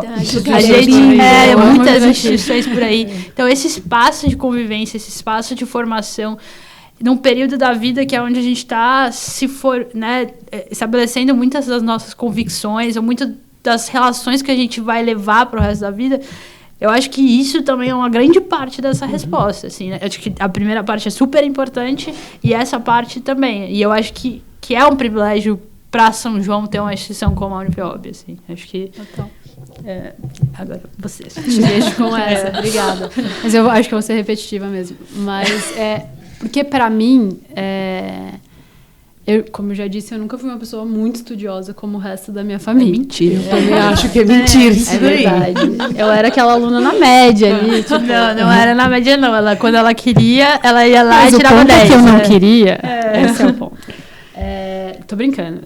Muitas instituições por aí. Então, esse espaço de convivência, esse espaço de formação, num período da vida que é onde a gente está, né, estabelecendo muitas das nossas convicções, ou muitas das relações que a gente vai levar para o resto da vida, eu acho que isso também é uma grande parte dessa resposta, assim, né? Eu acho que a primeira parte é super importante e essa parte também. E eu acho que é um privilégio para São João ter uma instituição como a Unifeob, assim. Acho que... agora, você. Te deixo com essa, obrigada. Mas eu acho que eu vou ser repetitiva mesmo. Mas, porque para mim, como eu já disse, eu nunca fui uma pessoa muito estudiosa como o resto da minha família. Mentira. Eu também acho que é mentira isso daí. Verdade. Eu era aquela aluna na média ali. Tipo, não era na média, não. Quando ela queria, ela ia lá e tirava 10. Mas o ponto é que eu não queria. Esse é o ponto. Tô brincando.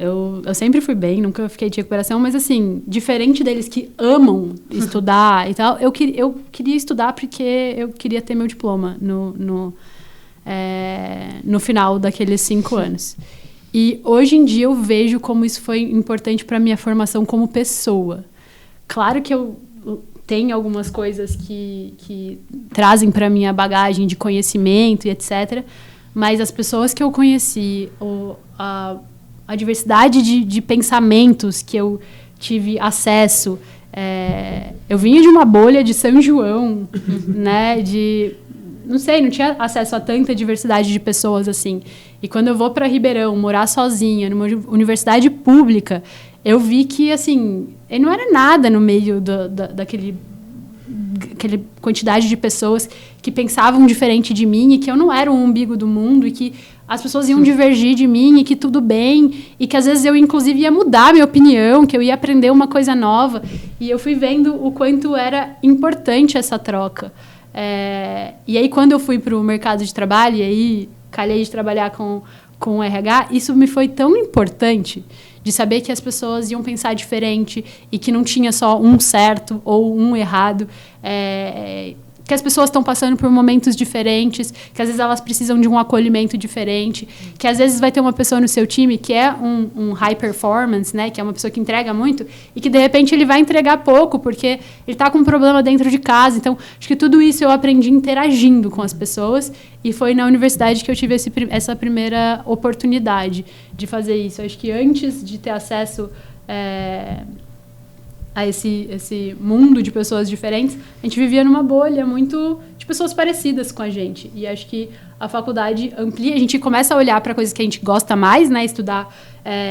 Eu sempre fui bem, nunca fiquei de recuperação, mas assim, diferente deles que amam estudar e tal, eu queria estudar porque eu queria ter meu diploma no final daqueles 5 anos. E hoje em dia eu vejo como isso foi importante para minha formação como pessoa. Claro que eu tenho algumas coisas que trazem para minha bagagem de conhecimento e etc., mas as pessoas que eu conheci, a diversidade de pensamentos que eu tive acesso, eu vinha de uma bolha de São João, né, não tinha acesso a tanta diversidade de pessoas assim. E quando eu vou para Ribeirão, morar sozinha, numa universidade pública, eu vi que, assim, eu não era nada no meio daquela quantidade de pessoas que pensavam diferente de mim e que eu não era o umbigo do mundo e que as pessoas iam divergir de mim e que tudo bem e que às vezes eu inclusive ia mudar minha opinião, que eu ia aprender uma coisa nova, e eu fui vendo o quanto era importante essa troca. E aí quando eu fui para o mercado de trabalho e aí calhei de trabalhar com o RH, isso me foi tão importante de saber que as pessoas iam pensar diferente e que não tinha só um certo ou um errado, que as pessoas estão passando por momentos diferentes, que às vezes elas precisam de um acolhimento diferente, que às vezes vai ter uma pessoa no seu time que é um high performance, né, que é uma pessoa que entrega muito, e que de repente ele vai entregar pouco, porque ele está com um problema dentro de casa. Então, acho que tudo isso eu aprendi interagindo com as pessoas, e foi na universidade que eu tive essa primeira oportunidade de fazer isso. Acho que antes de ter acesso a esse mundo de pessoas diferentes, a gente vivia numa bolha muito de pessoas parecidas com a gente. E acho que a faculdade amplia, a gente começa a olhar para coisas que a gente gosta mais, né? Estudar,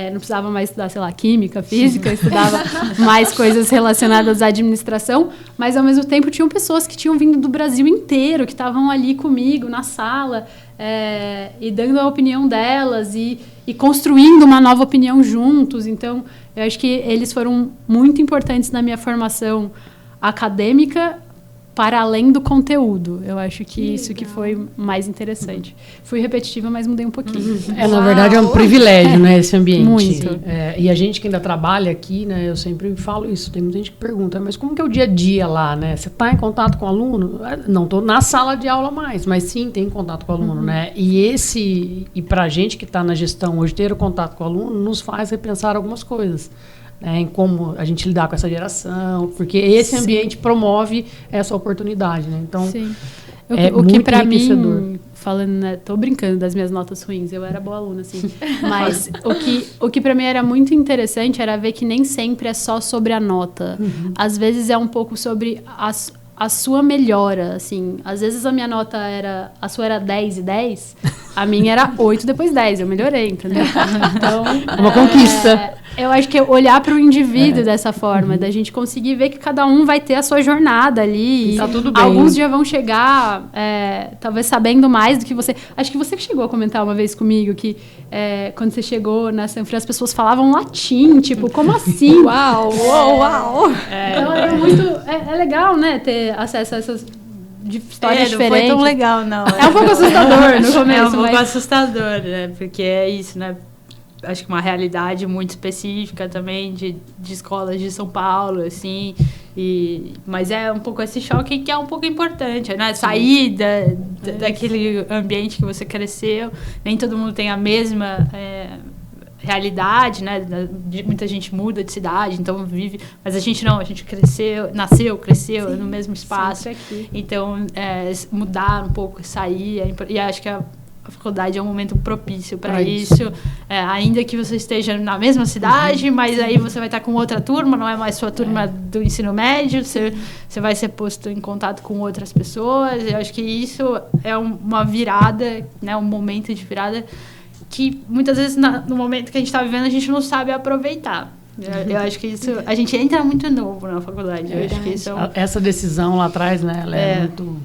não precisava mais estudar, sei lá, química, física, estudava mais coisas relacionadas à administração, mas ao mesmo tempo tinham pessoas que tinham vindo do Brasil inteiro, que estavam ali comigo na sala, e dando a opinião delas e construindo uma nova opinião juntos. Então, eu acho que eles foram muito importantes na minha formação acadêmica, para além do conteúdo. Eu acho que isso que foi mais interessante. Fui repetitiva, mas mudei um pouquinho. Na verdade, é um privilégio, né, esse ambiente. Muito. E a gente que ainda trabalha aqui, né, eu sempre falo isso, tem muita gente que pergunta, mas como que é o dia a dia lá, né? Você está em contato com o aluno? Não estou na sala de aula mais, mas sim, tem contato com o aluno, né? E para a gente que está na gestão hoje, ter o contato com o aluno nos faz repensar algumas coisas. Em como a gente lidar com essa geração, porque esse ambiente promove essa oportunidade, né? Então, o que para mim, falando, né, tô brincando das minhas notas ruins, eu era boa aluna, assim, mas o que para mim era muito interessante era ver que nem sempre é só sobre a nota. Às vezes é um pouco sobre a sua melhora, assim. Às vezes a sua era 10 e 10, a minha era 8 depois 10, eu melhorei, entendeu? Então, uma conquista. Eu acho que olhar para o indivíduo dessa forma, da gente conseguir ver que cada um vai ter a sua jornada ali. E tá tudo bem. Alguns já vão chegar, talvez sabendo mais do que você. Acho que você chegou a comentar uma vez comigo que quando você chegou na Sanfra, as pessoas falavam latim, tipo, como assim? Uau! Então é muito. É legal, né, ter acesso a essas histórias diferentes. Não foi tão legal, não. É um pouco assustador no começo. É um pouco assustador, né? Porque é isso, né? Acho que uma realidade muito específica também de escolas de São Paulo, assim, mas é um pouco esse choque que é um pouco importante, né? Sair daquele ambiente que você cresceu, nem todo mundo tem a mesma realidade, né? Muita gente muda de cidade, então vive, mas a gente cresceu no mesmo espaço, então mudar um pouco, sair, e acho que a faculdade é um momento propício para isso. Ainda que você esteja na mesma cidade, mas aí você vai estar com outra turma, não é mais sua turma do ensino médio, você vai ser posto em contato com outras pessoas. Eu acho que isso é uma virada, né, um momento de virada que muitas vezes no momento que a gente está vivendo a gente não sabe aproveitar. Eu acho que isso... A gente entra muito novo na faculdade. Eu acho que isso essa decisão lá atrás, né? Ela é muito...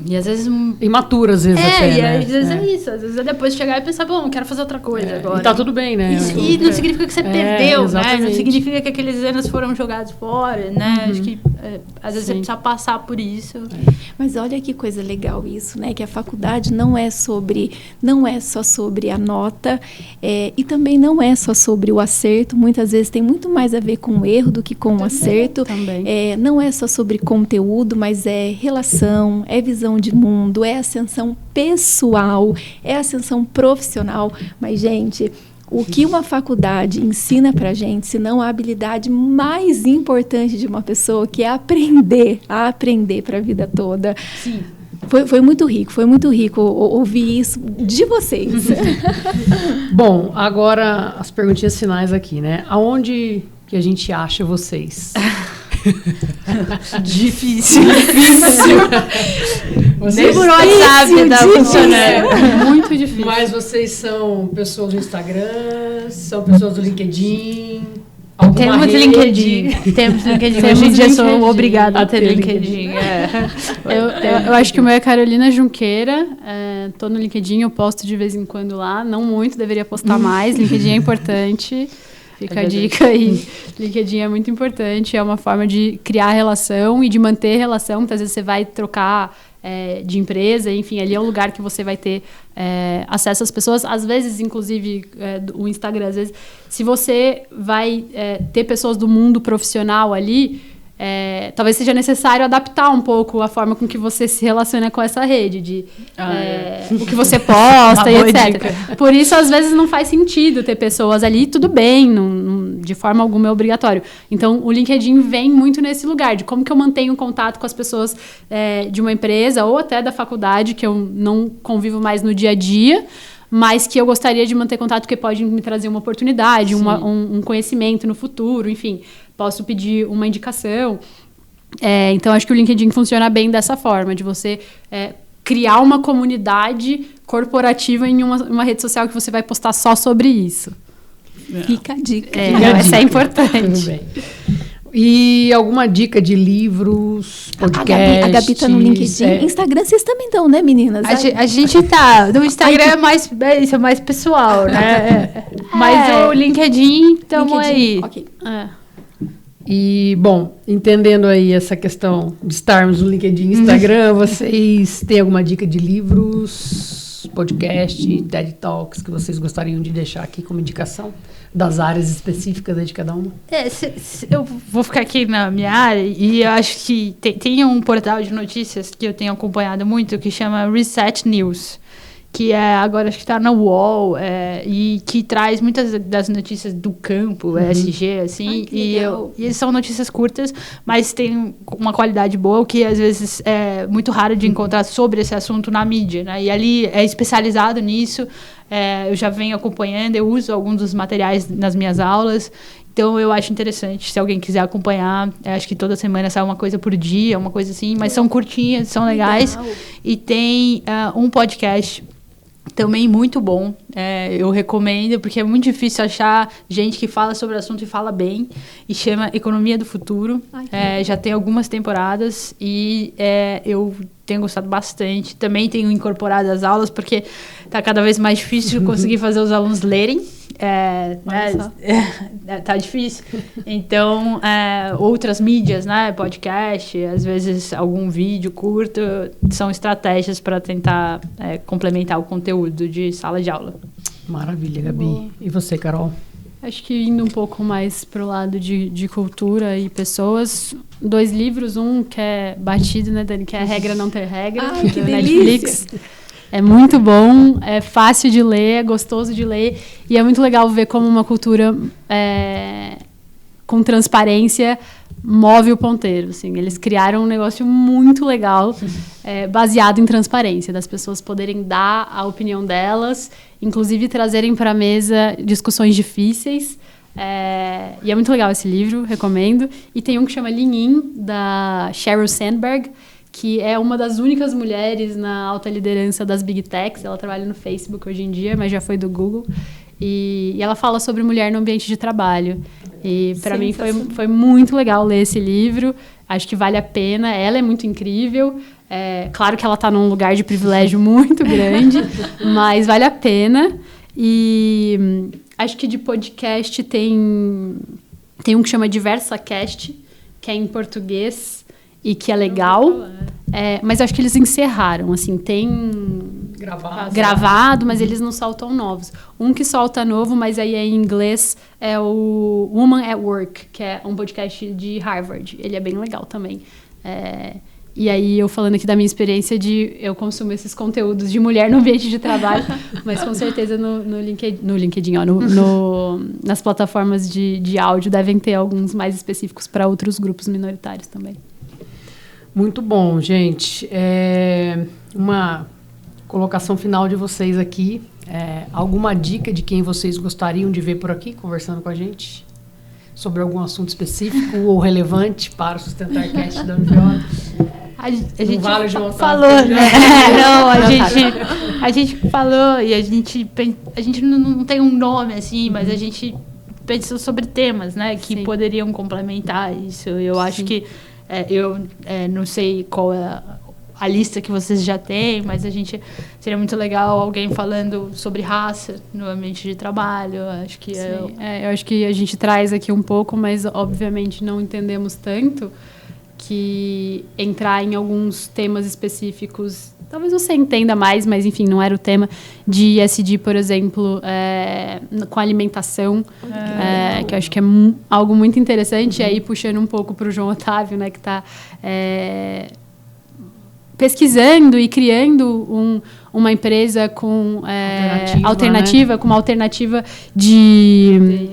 E às vezes... Imatura, às vezes, até, e né? às vezes é isso. Às vezes é depois chegar e pensar, bom, quero fazer outra coisa agora. E tá tudo bem, né? E não significa que você perdeu, né? Não significa que aqueles anos foram jogados fora, né? Acho que às vezes você precisa passar por isso. Mas olha que coisa legal isso, né? Que a faculdade não é só sobre a nota e também não é só sobre o acerto. Muitas vezes tem muito mais a ver com o erro do que com o acerto. Não é só sobre conteúdo, mas é relação, é visão de mundo, é ascensão pessoal, é ascensão profissional. Mas, gente, o que uma faculdade ensina pra gente, se não a habilidade mais importante de uma pessoa, que é aprender para a vida toda. Sim. Foi muito rico ouvir isso de vocês. Bom, agora as perguntinhas finais aqui, né? Aonde que a gente acha vocês? Difícil. Nem por WhatsApp tá funcionando. Muito difícil. Mas vocês são pessoas do Instagram, são pessoas do LinkedIn? Temos LinkedIn. Hoje em dia sou obrigada a ter LinkedIn. Eu acho que o meu é Carolina Junqueira. Tô no LinkedIn, eu posto de vez em quando lá. Não muito, deveria postar mais. LinkedIn é importante. Fica a dica aí. LinkedIn é muito importante, é uma forma de criar relação e de manter relação. Muitas vezes você vai trocar de empresa, enfim, ali é o lugar que você vai ter acesso às pessoas. Às vezes, inclusive, o Instagram, às vezes, se você vai ter pessoas do mundo profissional ali, talvez seja necessário adaptar um pouco a forma com que você se relaciona com essa rede, o que você posta e etc. Dica. Por isso, às vezes, não faz sentido ter pessoas ali, tudo bem, de forma alguma é obrigatório. Então, o LinkedIn vem muito nesse lugar, de como que eu mantenho contato com as pessoas de uma empresa ou até da faculdade, que eu não convivo mais no dia a dia, mas que eu gostaria de manter contato, porque pode me trazer uma oportunidade, um conhecimento no futuro, enfim, posso pedir uma indicação. Então, acho que o LinkedIn funciona bem dessa forma, de você criar uma comunidade corporativa em uma rede social que você vai postar só sobre isso. Fica a dica. Essa é importante. Tudo bem. E alguma dica de livros, podcasts? A Gabi tá no LinkedIn. Instagram vocês também estão, né, meninas? A gente tá. No Instagram é mais pessoal, né? Mas o LinkedIn, estamos aí. Ok. E, bom, entendendo aí essa questão de estarmos no LinkedIn e Instagram, vocês têm alguma dica de livros, podcast, TED Talks que vocês gostariam de deixar aqui como indicação? Das áreas específicas aí de cada uma? Eu vou ficar aqui na minha área e eu acho que tem um portal de notícias que eu tenho acompanhado muito que chama Reset News, que agora acho que está na UOL e que traz muitas das notícias do campo, SG, assim, e são notícias curtas, mas tem uma qualidade boa, o que às vezes é muito raro de encontrar sobre esse assunto na mídia, né? E ali é especializado nisso, eu já venho acompanhando, eu uso alguns dos materiais nas minhas aulas, então eu acho interessante, se alguém quiser acompanhar, acho que toda semana sai uma coisa por dia, uma coisa assim, mas são curtinhas, são legais, e tem um podcast também muito bom, eu recomendo, porque é muito difícil achar gente que fala sobre o assunto e fala bem, e chama Economia do Futuro. Já tem algumas temporadas e eu tenho gostado bastante. Também tenho incorporado as aulas, porque está cada vez mais difícil conseguir fazer os alunos lerem. Tá difícil. Então, outras mídias, né? Podcast, às vezes algum vídeo curto, são estratégias para tentar complementar o conteúdo de sala de aula. Maravilha, Gabi. Boa. E você, Carol? Acho que indo um pouco mais pro lado de cultura e pessoas, 2 livros, um que é batido, né, Dani? Que é A Regra Não Ter Regra, que do Netflix. É muito bom, é fácil de ler, é gostoso de ler, e é muito legal ver como uma cultura com transparência move o ponteiro, assim. Eles criaram um negócio muito legal, baseado em transparência, das pessoas poderem dar a opinião delas, inclusive trazerem para a mesa discussões difíceis. E é muito legal esse livro, recomendo. E tem um que chama Lean In, da Sheryl Sandberg, que é uma das únicas mulheres na alta liderança das Big Techs. Ela trabalha no Facebook hoje em dia, mas já foi do Google. E ela fala sobre mulher no ambiente de trabalho. E para mim foi muito legal ler esse livro. Acho que vale a pena. Ela é muito incrível. Claro que ela está num lugar de privilégio muito grande, mas vale a pena. E acho que de podcast tem um que chama DiversaCast, que é em português e que é legal. Mas acho que eles encerraram, assim, tem gravado, mas eles não soltam novos. Um que solta novo, mas aí é em inglês, é o Woman at Work, que é um podcast de Harvard. Ele é bem legal também. E aí, eu falando aqui da minha experiência eu consumo esses conteúdos de mulher no ambiente de trabalho, mas com certeza no LinkedIn, nas plataformas de áudio devem ter alguns mais específicos para outros grupos minoritários também. Muito bom, gente. Uma colocação final de vocês aqui. Alguma dica de quem vocês gostariam de ver por aqui, conversando com a gente? Sobre algum assunto específico ou relevante para o SustentarCast da Univiola? A gente vale falou, né? Não, a gente falou e a gente não tem um nome assim, mas a gente pensou sobre temas, né, que poderiam complementar isso. Eu acho que eu não sei qual é a lista que vocês já têm, mas seria muito legal alguém falando sobre raça no ambiente de trabalho. Acho que eu acho que a gente traz aqui um pouco, mas obviamente não entendemos tanto, que entrar em alguns temas específicos, talvez você entenda mais, mas enfim, não era o tema de ESG, por exemplo, com alimentação, que eu acho que é algo muito interessante. E aí, puxando um pouco para o João Otávio, né, que está pesquisando e criando uma empresa com alternativa, né? Com uma alternativa de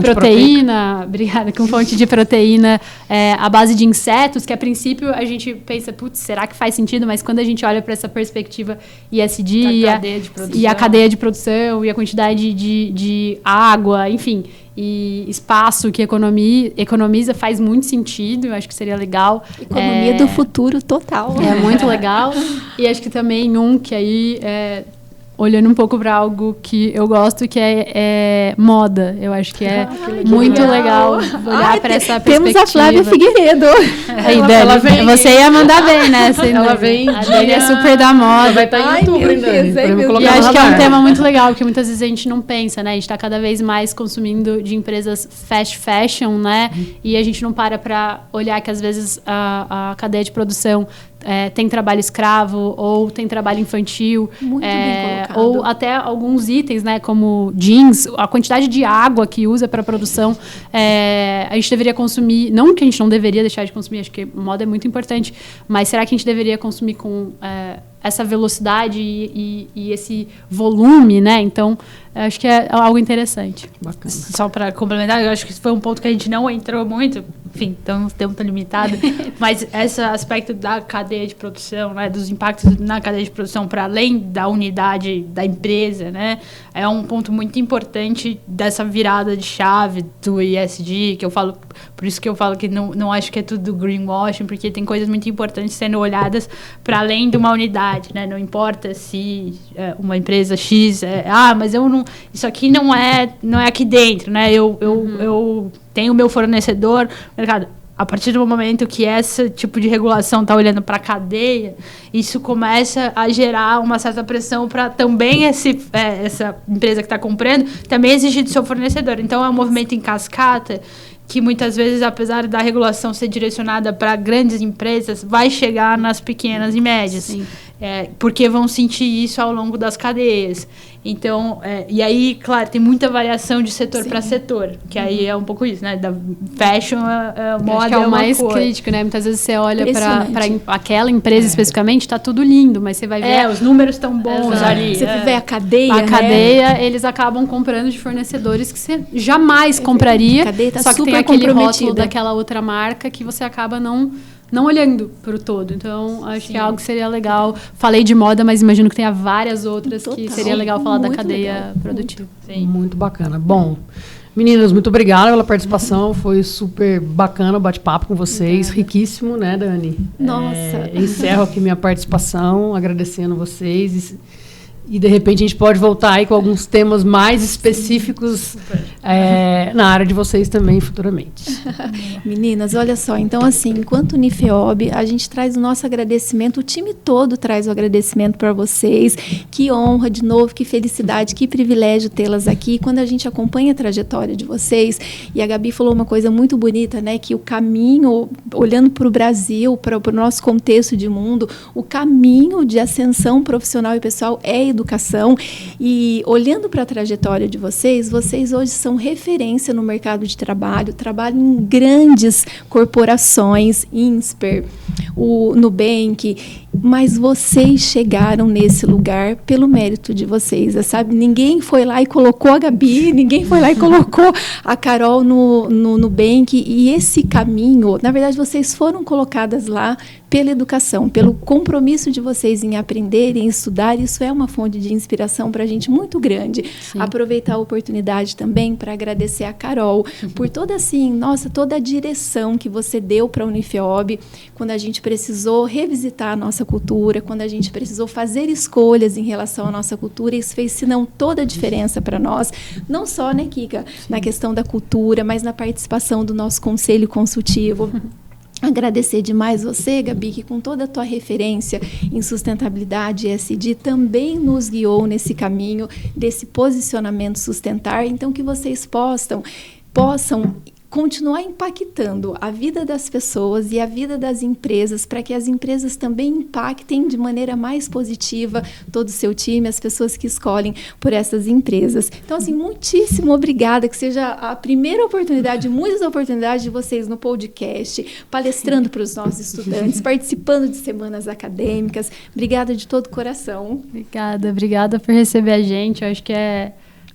proteína, obrigada, com fonte de proteína à base de insetos, que a princípio a gente pensa, putz, será que faz sentido? Mas quando a gente olha para essa perspectiva ESG e a cadeia de produção e a quantidade de água, enfim, e espaço que economiza, faz muito sentido. Eu acho que seria legal. Economia do futuro total. É muito legal. E acho que também que aí olhando um pouco para algo que eu gosto, que é moda. Eu acho que é muito legal olhar para essa perspectiva. Temos a Flávia Figueiredo. Aí, Dani, você ia mandar bem, né? Ela vem. A Dani é super da moda. Ela vai estar em outubro, Dani. E acho que é um tema muito legal, porque muitas vezes a gente não pensa, né? A gente está cada vez mais consumindo de empresas fast fashion, né? E a gente não para olhar que às vezes a cadeia de produção tem trabalho escravo ou tem trabalho infantil, muito bem colocado. Ou até alguns itens, né, como jeans, a quantidade de água que usa para a produção, a gente deveria consumir, não que a gente não deveria deixar de consumir, acho que moda é muito importante, mas será que a gente deveria consumir com essa velocidade e esse volume, né? Então, acho que é algo interessante. Bacana. Só para complementar, eu acho que foi um ponto que a gente não entrou muito, enfim, então o tempo está limitado, mas esse aspecto da cadeia de produção, né, dos impactos na cadeia de produção para além da unidade da empresa, né, é um ponto muito importante dessa virada de chave do ESG, que eu falo, por isso que eu falo que não acho que é tudo greenwashing, porque tem coisas muito importantes sendo olhadas para além de uma unidade, né, não importa se uma empresa X mas eu não, isso aqui não é aqui dentro, né, eu tenho o meu fornecedor, mercado. A partir do momento que esse tipo de regulação está olhando para a cadeia, isso começa a gerar uma certa pressão para também essa empresa que está comprando também exigir do seu fornecedor. Então, é um movimento em cascata que muitas vezes, apesar da regulação ser direcionada para grandes empresas, vai chegar nas pequenas e médias. Sim. Porque vão sentir isso ao longo das cadeias. Então, e aí, claro, tem muita variação de setor para setor, que aí é um pouco isso, né? Da fashion, moda acho que é o mais crítico, né? Muitas vezes você olha para aquela empresa especificamente, está tudo lindo, mas você vai ver... os números estão bons ali. Você vê a cadeia, A cadeia, eles acabam comprando de fornecedores que você jamais compraria. A cadeia está só que super aquele rótulo comprometida. daquela outra marca que você acaba não olhando para o todo. Então, acho que é algo que seria legal. Falei de moda, mas imagino que tenha várias outras que seria legal falar da cadeia produtiva. Sim. Muito bacana. Bom, meninas, muito obrigada pela participação. Foi super bacana o bate-papo com vocês. Obrigada. Riquíssimo, né, Dani? Nossa. Encerro aqui minha participação, agradecendo vocês. E, de repente, a gente pode voltar aí com alguns temas mais específicos na área de vocês também, futuramente. Meninas, olha só. Então, assim, enquanto Unifeob, a gente traz o nosso agradecimento, o time todo traz o agradecimento para vocês. Que honra, de novo, que felicidade, que privilégio tê-las aqui. Quando a gente acompanha a trajetória de vocês, e a Gabi falou uma coisa muito bonita, né? Que o caminho, olhando para o Brasil, para o nosso contexto de mundo, o caminho de ascensão profissional e pessoal é educação. E olhando para a trajetória de vocês hoje são referência no mercado de trabalho, trabalham em grandes corporações, INSPER, o Nubank, mas vocês chegaram nesse lugar pelo mérito de vocês, sabe? Ninguém foi lá e colocou a Gabi, ninguém foi lá e colocou a Carol no Nubank, e esse caminho, na verdade, vocês foram colocadas lá pela educação, pelo compromisso de vocês em aprender, em estudar. Isso é uma fonte de inspiração para a gente muito grande. Sim. Aproveitar a oportunidade também para agradecer a Carol por toda toda a direção que você deu para a Unifeob, quando a gente precisou revisitar a nossa cultura, quando a gente precisou fazer escolhas em relação à nossa cultura. Isso fez, se não toda a diferença para nós, não só, né, Kika, na questão da cultura, mas na participação do nosso conselho consultivo. Agradecer demais você, Gabi, que com toda a tua referência em sustentabilidade e ESG também nos guiou nesse caminho desse posicionamento sustentar. Então, que vocês possam continuar impactando a vida das pessoas e a vida das empresas, para que as empresas também impactem de maneira mais positiva todo o seu time, as pessoas que escolhem por essas empresas. Então, assim, muitíssimo obrigada, que seja a primeira oportunidade, muitas oportunidades de vocês no podcast, palestrando para os nossos estudantes, participando de semanas acadêmicas. Obrigada de todo o coração. Obrigada por receber a gente. Eu acho que é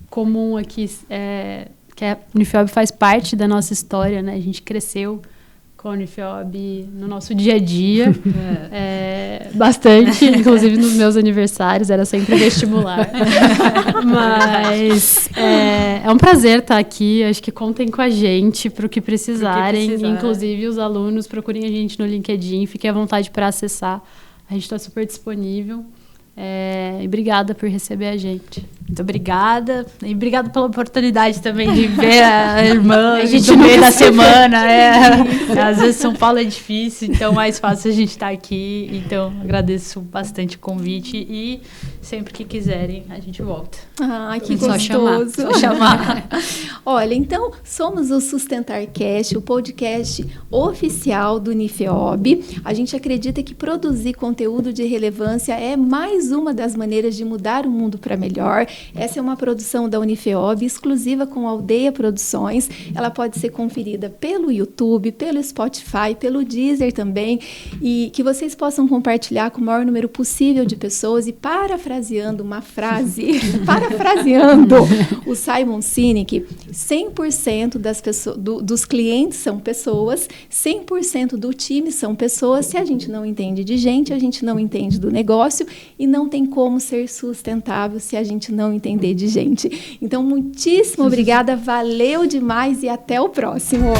comum aqui... que a Unifeob faz parte da nossa história, né? A gente cresceu com a Unifeob no nosso dia a dia, bastante, inclusive nos meus aniversários, era sempre vestibular. Mas é um prazer estar aqui, acho que contem com a gente para o que precisarem, inclusive os alunos, procurem a gente no LinkedIn, fiquem à vontade para acessar, a gente está super disponível. E obrigada por receber a gente. Muito obrigada. E obrigada pela oportunidade também de ver a irmã no meio da semana. Às vezes São Paulo é difícil, então é mais fácil a gente estar aqui. Então, agradeço bastante o convite e sempre que quiserem, a gente volta. Que gostoso. Só chamar. Olha, então, somos o SustentarCast, o podcast oficial do Unifeob. A gente acredita que produzir conteúdo de relevância é mais uma das maneiras de mudar o mundo para melhor. Essa é uma produção da Unifeob, exclusiva com Aldeia Produções. Ela pode ser conferida pelo YouTube, pelo Spotify, pelo Deezer também, e que vocês possam compartilhar com o maior número possível de pessoas. E parafraseando uma frase, o Simon Sinek, 100% das pessoas, dos clientes são pessoas, 100% do time são pessoas. Se a gente não entende de gente, a gente não entende do negócio, e não tem como ser sustentável se a gente não entender de gente. Então, muitíssimo obrigada, valeu demais e até o próximo.